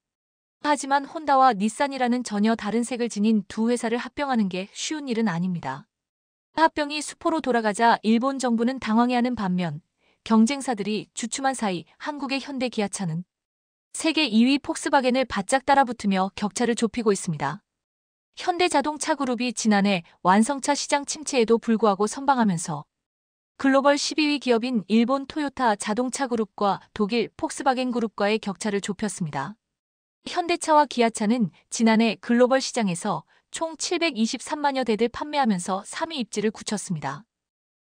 Speaker 1: 하지만 혼다와 닛산이라는 전혀 다른 색을 지닌 두 회사를 합병하는 게 쉬운 일은 아닙니다. 합병이 수포로 돌아가자 일본 정부는 당황해하는 반면 경쟁사들이 주춤한 사이 한국의 현대 기아차는 세계 2위 폭스바겐을 바짝 따라붙으며 격차를 좁히고 있습니다. 현대자동차그룹이 지난해 완성차 시장 침체에도 불구하고 선방하면서 글로벌 12위 기업인 일본 토요타 자동차그룹과 독일 폭스바겐그룹과의 격차를 좁혔습니다. 현대차와 기아차는 지난해 글로벌 시장에서 총 723만여 대를 판매하면서 3위 입지를 굳혔습니다.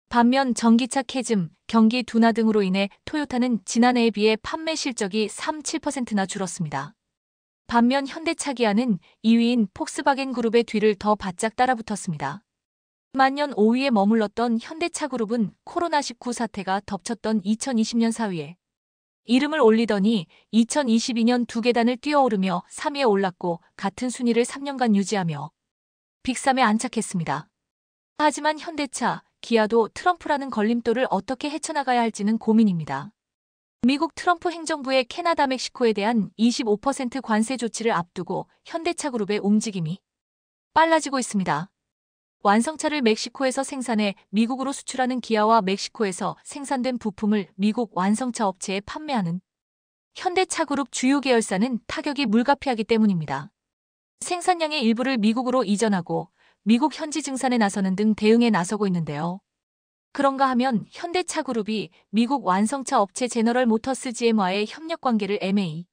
Speaker 1: 반면 전기차 캐즘, 경기 둔화 등으로 인해 토요타는 지난해에 비해 판매 실적이 3~7%나 줄었습니다. 반면 현대차 기아는 2위인 폭스바겐 그룹의 뒤를 더 바짝 따라붙었습니다. 만년 5위에 머물렀던 현대차 그룹은 코로나19 사태가 덮쳤던 2020년 4위에 이름을 올리더니 2022년 두 계단을 뛰어오르며 3위에 올랐고 같은 순위를 3년간 유지하며 빅3에 안착했습니다. 하지만 현대차, 기아도 트럼프라는 걸림돌을 어떻게 헤쳐나가야 할지는 고민입니다. 미국 트럼프 행정부의 캐나다, 멕시코에 대한 25% 관세 조치를 앞두고 현대차 그룹의 움직임이 빨라지고 있습니다. 완성차를 멕시코에서 생산해 미국으로 수출하는 기아와 멕시코에서 생산된 부품을 미국 완성차 업체에 판매하는 현대차 그룹 주요 계열사는 타격이 물가피하기 때문입니다. 생산량의 일부를 미국으로 이전하고 미국 현지 증산에 나서는 등 대응에 나서고 있는데요. 그런가 하면 현대차 그룹이 미국 완성차 업체 제너럴 모터스 GM와의 협력 관계를 MA,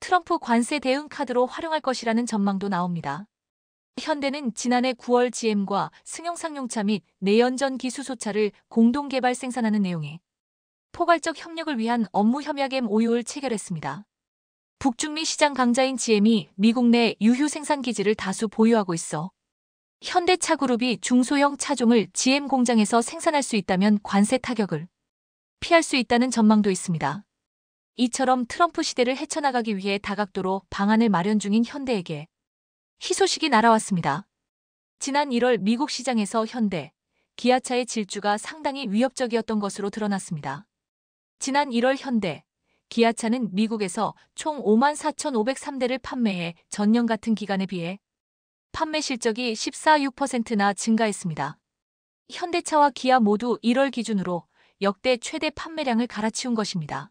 Speaker 1: 트럼프 관세 대응 카드로 활용할 것이라는 전망도 나옵니다. 현대는 지난해 9월 GM과 승용상용차 및 내연전 기수소차를 공동 개발 생산하는 내용의 포괄적 협력을 위한 업무 협약 MOU를 체결했습니다. 북중미 시장 강자인 GM이 미국 내 유휴 생산 기지를 다수 보유하고 있어 현대차 그룹이 중소형 차종을 GM 공장에서 생산할 수 있다면 관세 타격을 피할 수 있다는 전망도 있습니다. 이처럼 트럼프 시대를 헤쳐나가기 위해 다각도로 방안을 마련 중인 현대에게 희소식이 날아왔습니다. 지난 1월 미국 시장에서 현대, 기아차의 질주가 상당히 위협적이었던 것으로 드러났습니다. 지난 1월 현대, 기아차는 미국에서 총 54,503대를 판매해 전년 같은 기간에 비해 판매 실적이 14.6%나 증가했습니다. 현대차와 기아 모두 1월 기준으로 역대 최대 판매량을 갈아치운 것입니다.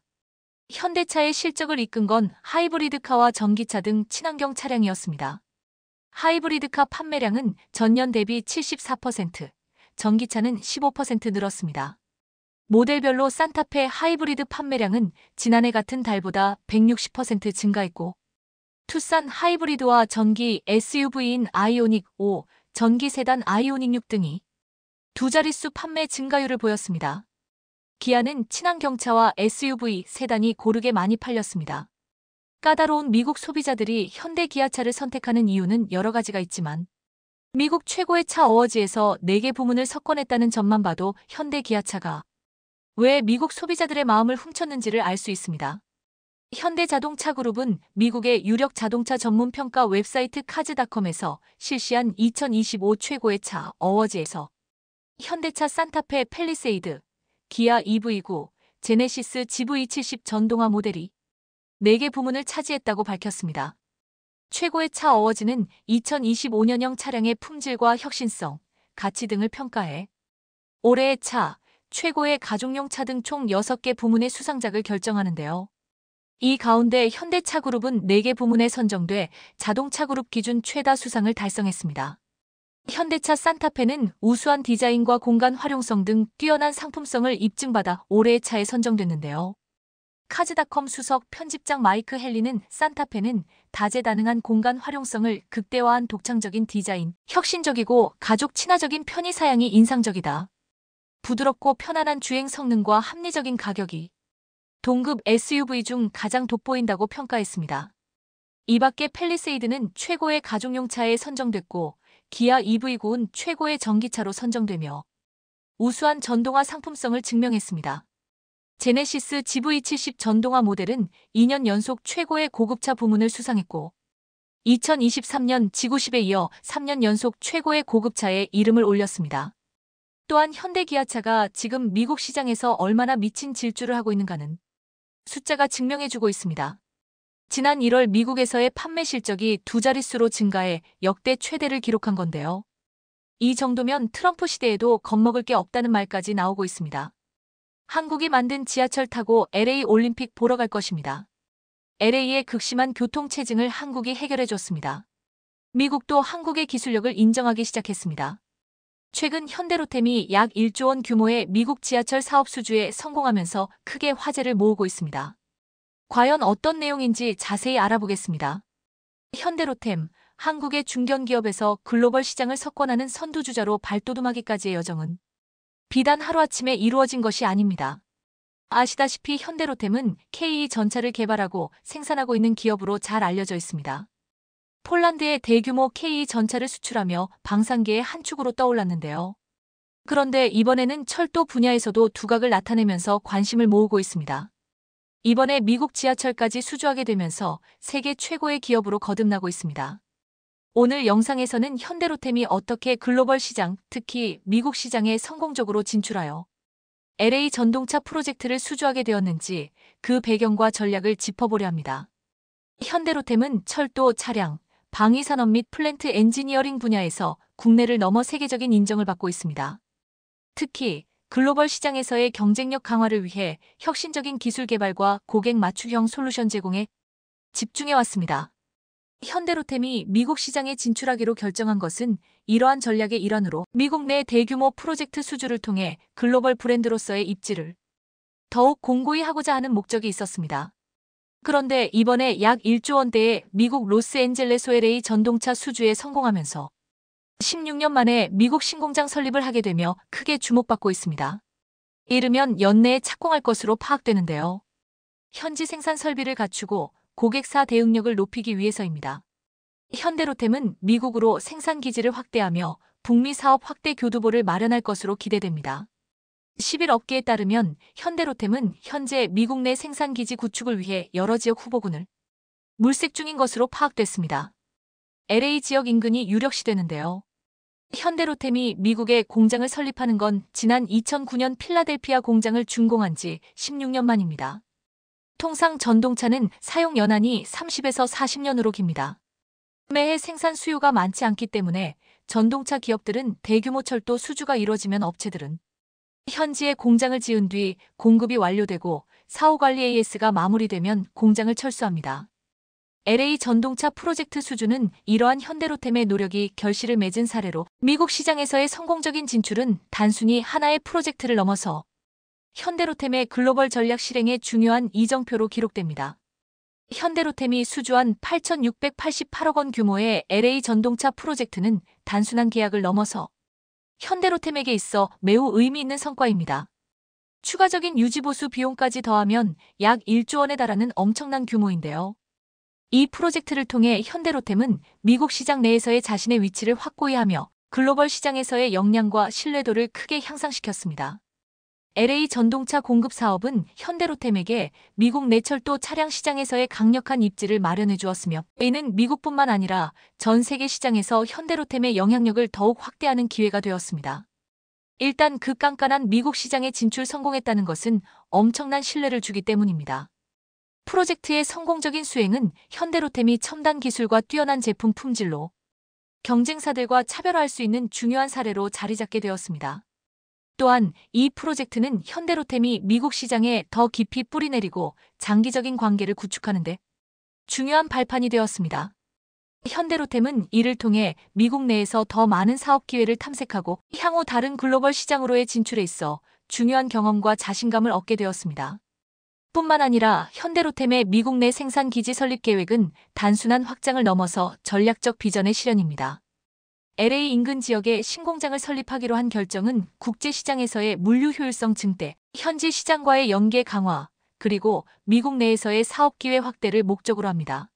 Speaker 1: 현대차의 실적을 이끈 건 하이브리드카와 전기차 등 친환경 차량이었습니다. 하이브리드카 판매량은 전년 대비 74%, 전기차는 15% 늘었습니다. 모델별로 산타페 하이브리드 판매량은 지난해 같은 달보다 160% 증가했고 투싼 하이브리드와 전기 SUV인 아이오닉 5, 전기 세단 아이오닉 6 등이 두 자릿수 판매 증가율을 보였습니다. 기아는 친환경차와 SUV, 세단이 고르게 많이 팔렸습니다. 까다로운 미국 소비자들이 현대 기아차를 선택하는 이유는 여러 가지가 있지만 미국 최고의 차 어워즈에서 4개 부문을 석권했다는 점만 봐도 현대 기아차가 왜 미국 소비자들의 마음을 훔쳤는지를 알 수 있습니다. 현대자동차그룹은 미국의 유력 자동차 전문 평가 웹사이트 카즈닷컴에서 실시한 2025 최고의 차 어워즈에서 현대차 산타페 팰리세이드, 기아 EV9, 제네시스 GV70 전동화 모델이 4개 부문을 차지했다고 밝혔습니다. 최고의 차 어워즈는 2025년형 차량의 품질과 혁신성, 가치 등을 평가해 올해의 차, 최고의 가족용 차 등 총 6개 부문의 수상작을 결정하는데요. 이 가운데 현대차그룹은 4개 부문에 선정돼 자동차그룹 기준 최다 수상을 달성했습니다. 현대차 산타페는 우수한 디자인과 공간 활용성 등 뛰어난 상품성을 입증받아 올해의 차에 선정됐는데요. 카즈닷컴 수석 편집장 마이크 헨리는 산타페는 다재다능한 공간 활용성을 극대화한 독창적인 디자인, 혁신적이고 가족 친화적인 편의 사양이 인상적이다. 부드럽고 편안한 주행 성능과 합리적인 가격이 동급 SUV 중 가장 돋보인다고 평가했습니다. 이 밖에 팰리세이드는 최고의 가족용 차에 선정됐고 기아 EV9은 최고의 전기차로 선정되며 우수한 전동화 상품성을 증명했습니다. 제네시스 GV70 전동화 모델은 2년 연속 최고의 고급차 부문을 수상했고 2023년 G90에 이어 3년 연속 최고의 고급차에 이름을 올렸습니다. 또한 현대 기아차가 지금 미국 시장에서 얼마나 미친 질주를 하고 있는가는 숫자가 증명해주고 있습니다. 지난 1월 미국에서의 판매 실적이 두 자릿수로 증가해 역대 최대를 기록한 건데요. 이 정도면 트럼프 시대에도 겁먹을 게 없다는 말까지 나오고 있습니다. 한국이 만든 지하철 타고 LA 올림픽 보러 갈 것입니다. LA의 극심한 교통체증을 한국이 해결해줬습니다. 미국도 한국의 기술력을 인정하기 시작했습니다. 최근 현대로템이 약 1조 원 규모의 미국 지하철 사업 수주에 성공하면서 크게 화제를 모으고 있습니다. 과연 어떤 내용인지 자세히 알아보겠습니다. 현대로템, 한국의 중견기업에서 글로벌 시장을 석권하는 선두주자로 발돋움하기까지의 여정은 비단 하루아침에 이루어진 것이 아닙니다. 아시다시피 현대로템은 KE 전차를 개발하고 생산하고 있는 기업으로 잘 알려져 있습니다. 폴란드에 대규모 KE 전차를 수출하며 방산계의 한 축으로 떠올랐는데요. 그런데 이번에는 철도 분야에서도 두각을 나타내면서 관심을 모으고 있습니다. 이번에 미국 지하철까지 수주하게 되면서 세계 최고의 기업으로 거듭나고 있습니다. 오늘 영상에서는 현대로템이 어떻게 글로벌 시장, 특히 미국 시장에 성공적으로 진출하여 LA 전동차 프로젝트를 수주하게 되었는지 그 배경과 전략을 짚어보려 합니다. 현대로템은 철도, 차량, 방위산업 및 플랜트 엔지니어링 분야에서 국내를 넘어 세계적인 인정을 받고 있습니다. 특히 글로벌 시장에서의 경쟁력 강화를 위해 혁신적인 기술 개발과 고객 맞춤형 솔루션 제공에 집중해왔습니다. 현대로템이 미국 시장에 진출하기로 결정한 것은 이러한 전략의 일환으로 미국 내 대규모 프로젝트 수주를 통해 글로벌 브랜드로서의 입지를 더욱 공고히 하고자 하는 목적이 있었습니다. 그런데 이번에 약 1조 원대의 미국 로스앤젤레스 LA 전동차 수주에 성공하면서 16년 만에 미국 신공장 설립을 하게 되며 크게 주목받고 있습니다. 이르면 연내에 착공할 것으로 파악되는데요. 현지 생산 설비를 갖추고 고객사 대응력을 높이기 위해서입니다. 현대로템은 미국으로 생산 기지를 확대하며 북미 사업 확대 교두보를 마련할 것으로 기대됩니다. 10일 업계에 따르면 현대로템은 현재 미국 내 생산 기지 구축을 위해 여러 지역 후보군을 물색 중인 것으로 파악됐습니다. LA 지역 인근이 유력시되는데요. 현대로템이 미국에 공장을 설립하는 건 지난 2009년 필라델피아 공장을 준공한 지 16년 만입니다. 통상 전동차는 사용 연한이 30에서 40년으로 깁니다. 매해 생산 수요가 많지 않기 때문에 전동차 기업들은 대규모 철도 수주가 이루어지면 업체들은 현지에 공장을 지은 뒤 공급이 완료되고 사후관리 AS가 마무리되면 공장을 철수합니다. LA 전동차 프로젝트 수주는 이러한 현대로템의 노력이 결실을 맺은 사례로 미국 시장에서의 성공적인 진출은 단순히 하나의 프로젝트를 넘어서 현대로템의 글로벌 전략 실행의 중요한 이정표로 기록됩니다. 현대로템이 수주한 8,688억 원 규모의 LA 전동차 프로젝트는 단순한 계약을 넘어서 현대로템에게 있어 매우 의미 있는 성과입니다. 추가적인 유지보수 비용까지 더하면 약 1조 원에 달하는 엄청난 규모인데요. 이 프로젝트를 통해 현대로템은 미국 시장 내에서의 자신의 위치를 확고히 하며 글로벌 시장에서의 역량과 신뢰도를 크게 향상시켰습니다. LA 전동차 공급 사업은 현대로템에게 미국 내 철도 차량 시장에서의 강력한 입지를 마련해 주었으며 이는 미국뿐만 아니라 전 세계 시장에서 현대로템의 영향력을 더욱 확대하는 기회가 되었습니다. 일단 그 깐깐한 미국 시장에 진출 성공했다는 것은 엄청난 신뢰를 주기 때문입니다. 프로젝트의 성공적인 수행은 현대로템이 첨단 기술과 뛰어난 제품 품질로 경쟁사들과 차별화할 수 있는 중요한 사례로 자리 잡게 되었습니다. 또한 이 프로젝트는 현대로템이 미국 시장에 더 깊이 뿌리내리고 장기적인 관계를 구축하는 데 중요한 발판이 되었습니다. 현대로템은 이를 통해 미국 내에서 더 많은 사업 기회를 탐색하고 향후 다른 글로벌 시장으로의 진출에 있어 중요한 경험과 자신감을 얻게 되었습니다. 뿐만 아니라 현대로템의 미국 내 생산 기지 설립 계획은 단순한 확장을 넘어서 전략적 비전의 실현입니다. LA 인근 지역에 신공장을 설립하기로 한 결정은 국제시장에서의 물류 효율성 증대, 현지 시장과의 연계 강화, 그리고 미국 내에서의 사업 기회 확대를 목적으로 합니다.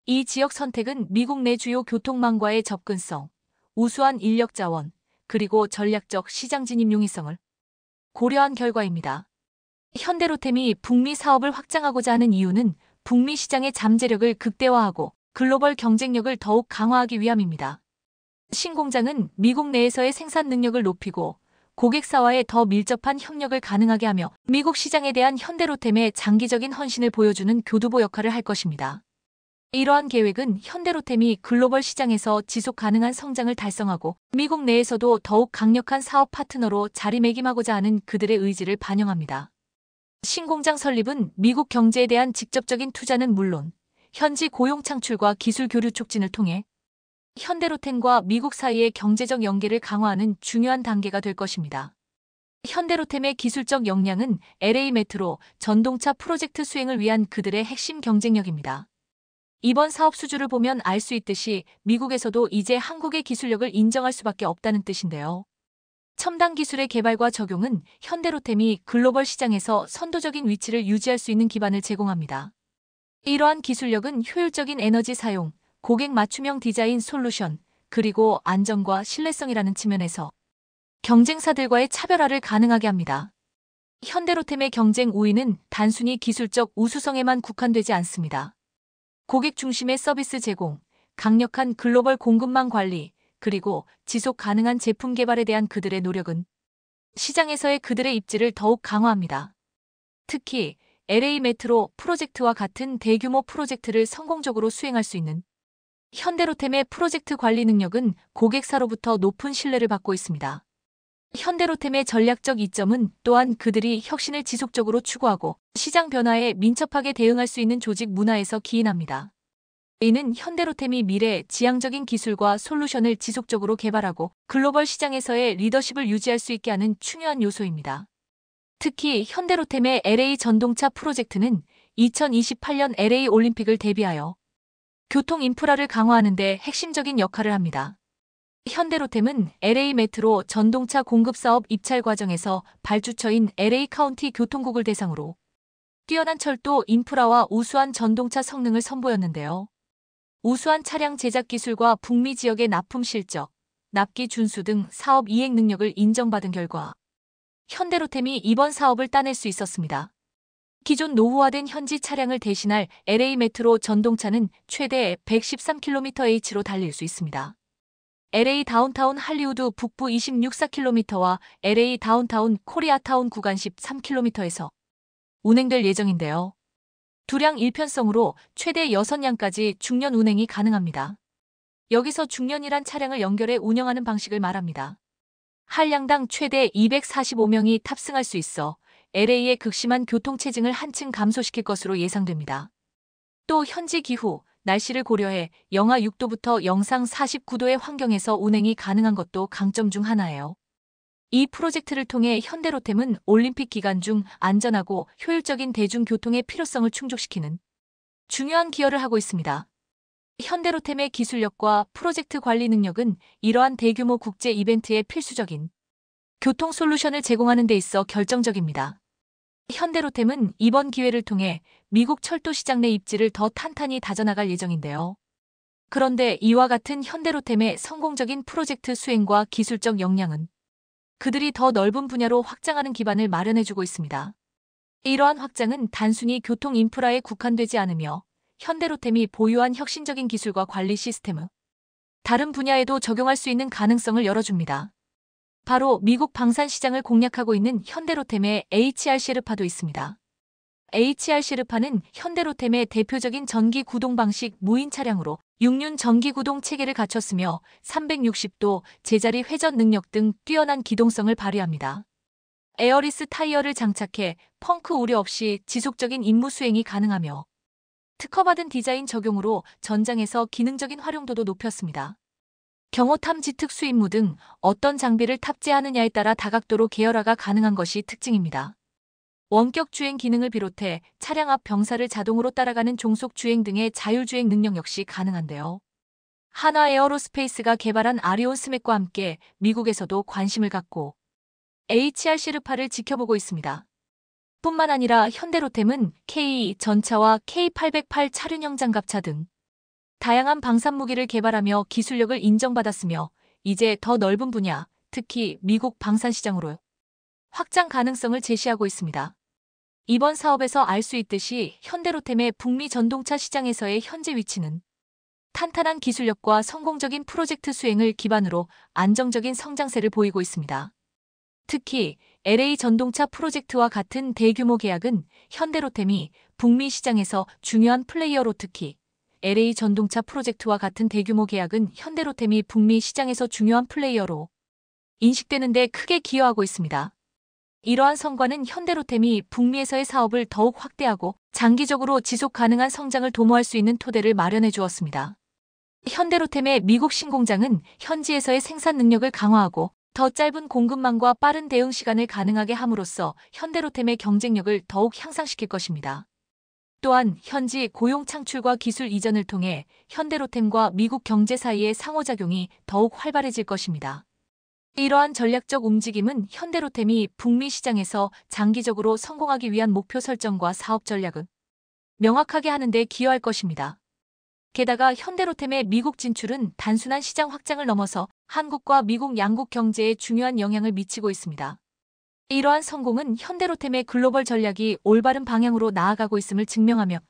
Speaker 1: 이 지역 선택은 미국 내 주요 교통망과의 접근성, 우수한 인력 자원, 그리고 전략적 시장 진입 용이성을 고려한 결과입니다. 현대로템이 북미 사업을 확장하고자 하는 이유는 북미 시장의 잠재력을 극대화하고 글로벌 경쟁력을 더욱 강화하기 위함입니다. 신공장은 미국 내에서의 생산 능력을 높이고 고객사와의 더 밀접한 협력을 가능하게 하며 미국 시장에 대한 현대로템의 장기적인 헌신을 보여주는 교두보 역할을 할 것입니다. 이러한 계획은 현대로템이 글로벌 시장에서 지속 가능한 성장을 달성하고 미국 내에서도 더욱 강력한 사업 파트너로 자리매김하고자 하는 그들의 의지를 반영합니다. 신공장 설립은 미국 경제에 대한 직접적인 투자는 물론 현지 고용 창출과 기술 교류 촉진을 통해 현대로템과 미국 사이의 경제적 연계를 강화하는 중요한 단계가 될 것입니다. 현대로템의 기술적 역량은 LA 메트로 전동차 프로젝트 수행을 위한 그들의 핵심 경쟁력입니다. 이번 사업 수주를 보면 알 수 있듯이 미국에서도 이제 한국의 기술력을 인정할 수밖에 없다는 뜻인데요. 첨단 기술의 개발과 적용은 현대로템이 글로벌 시장에서 선도적인 위치를 유지할 수 있는 기반을 제공합니다. 이러한 기술력은 효율적인 에너지 사용, 고객 맞춤형 디자인 솔루션, 그리고 안전과 신뢰성이라는 측면에서 경쟁사들과의 차별화를 가능하게 합니다. 현대로템의 경쟁 우위는 단순히 기술적 우수성에만 국한되지 않습니다. 고객 중심의 서비스 제공, 강력한 글로벌 공급망 관리, 그리고 지속 가능한 제품 개발에 대한 그들의 노력은 시장에서의 그들의 입지를 더욱 강화합니다. 특히 LA 메트로 프로젝트와 같은 대규모 프로젝트를 성공적으로 수행할 수 있는 현대로템의 프로젝트 관리 능력은 고객사로부터 높은 신뢰를 받고 있습니다. 현대로템의 전략적 이점은 또한 그들이 혁신을 지속적으로 추구하고 시장 변화에 민첩하게 대응할 수 있는 조직 문화에서 기인합니다. 이는 현대로템이 미래 지향적인 기술과 솔루션을 지속적으로 개발하고 글로벌 시장에서의 리더십을 유지할 수 있게 하는 중요한 요소입니다. 특히 현대로템의 LA 전동차 프로젝트는 2028년 LA 올림픽을 대비하여 교통 인프라를 강화하는 데 핵심적인 역할을 합니다. 현대로템은 LA 메트로 전동차 공급 사업 입찰 과정에서 발주처인 LA 카운티 교통국을 대상으로 뛰어난 철도 인프라와 우수한 전동차 성능을 선보였는데요. 우수한 차량 제작 기술과 북미 지역의 납품 실적, 납기 준수 등 사업 이행 능력을 인정받은 결과 현대로템이 이번 사업을 따낼 수 있었습니다. 기존 노후화된 현지 차량을 대신할 LA 메트로 전동차는 최대 113km/h로 달릴 수 있습니다. LA 다운타운 할리우드 북부 26km와 LA 다운타운 코리아타운 구간 13km에서 운행될 예정인데요. 두량 1편성으로 최대 6량까지 중년 운행이 가능합니다. 여기서 중년이란 차량을 연결해 운영하는 방식을 말합니다. 한 량당 최대 245명이 탑승할 수 있어 LA의 극심한 교통체증을 한층 감소시킬 것으로 예상됩니다. 또 현지 기후, 날씨를 고려해 영하 6도부터 영상 49도의 환경에서 운행이 가능한 것도 강점 중 하나예요. 이 프로젝트를 통해 현대로템은 올림픽 기간 중 안전하고 효율적인 대중교통의 필요성을 충족시키는 중요한 기여를 하고 있습니다. 현대로템의 기술력과 프로젝트 관리 능력은 이러한 대규모 국제 이벤트의 필수적인 교통 솔루션을 제공하는 데 있어 결정적입니다. 현대로템은 이번 기회를 통해 미국 철도 시장 내 입지를 더 탄탄히 다져나갈 예정인데요. 그런데 이와 같은 현대로템의 성공적인 프로젝트 수행과 기술적 역량은 그들이 더 넓은 분야로 확장하는 기반을 마련해주고 있습니다. 이러한 확장은 단순히 교통 인프라에 국한되지 않으며 현대로템이 보유한 혁신적인 기술과 관리 시스템을 다른 분야에도 적용할 수 있는 가능성을 열어줍니다. 바로 미국 방산 시장을 공략하고 있는 현대로템의 HR 셰르파도 있습니다. HR 셰르파는 현대로템의 대표적인 전기 구동 방식 무인 차량으로 6륜 전기 구동 체계를 갖췄으며 360도 제자리 회전 능력 등 뛰어난 기동성을 발휘합니다. 에어리스 타이어를 장착해 펑크 우려 없이 지속적인 임무 수행이 가능하며 특허받은 디자인 적용으로 전장에서 기능적인 활용도도 높였습니다. 경호탐 지특 수임무 등 어떤 장비를 탑재하느냐에 따라 다각도로 계열화가 가능한 것이 특징입니다. 원격 주행 기능을 비롯해 차량 앞 병사를 자동으로 따라가는 종속 주행 등의 자율주행 능력 역시 가능한데요. 한화 에어로스페이스가 개발한 아리온 스맥과 함께 미국에서도 관심을 갖고 HRC-르파를 지켜보고 있습니다. 뿐만 아니라 현대로템은 K 전차와 K808 차륜형 장갑차 등 다양한 방산 무기를 개발하며 기술력을 인정받았으며 이제 더 넓은 분야, 특히 미국 방산 시장으로 확장 가능성을 제시하고 있습니다. 이번 사업에서 알 수 있듯이 현대로템의 북미 전동차 시장에서의 현재 위치는 탄탄한 기술력과 성공적인 프로젝트 수행을 기반으로 안정적인 성장세를 보이고 있습니다. 특히 LA 전동차 프로젝트와 같은 대규모 계약은 현대로템이 북미 시장에서 중요한 플레이어로 특히 LA 전동차 프로젝트와 같은 대규모 계약은 현대로템이 북미 시장에서 중요한 플레이어로 인식되는 데 크게 기여하고 있습니다. 이러한 성과는 현대로템이 북미에서의 사업을 더욱 확대하고 장기적으로 지속 가능한 성장을 도모할 수 있는 토대를 마련해 주었습니다. 현대로템의 미국 신공장은 현지에서의 생산 능력을 강화하고 더 짧은 공급망과 빠른 대응 시간을 가능하게 함으로써 현대로템의 경쟁력을 더욱 향상시킬 것입니다. 또한 현지 고용 창출과 기술 이전을 통해 현대로템과 미국 경제 사이의 상호작용이 더욱 활발해질 것입니다. 이러한 전략적 움직임은 현대로템이 북미 시장에서 장기적으로 성공하기 위한 목표 설정과 사업 전략을 명확하게 하는 데 기여할 것입니다. 게다가 현대로템의 미국 진출은 단순한 시장 확장을 넘어서 한국과 미국 양국 경제에 중요한 영향을 미치고 있습니다. 이러한 성공은 현대로템의 글로벌 전략이 올바른 방향으로 나아가고 있음을 증명하며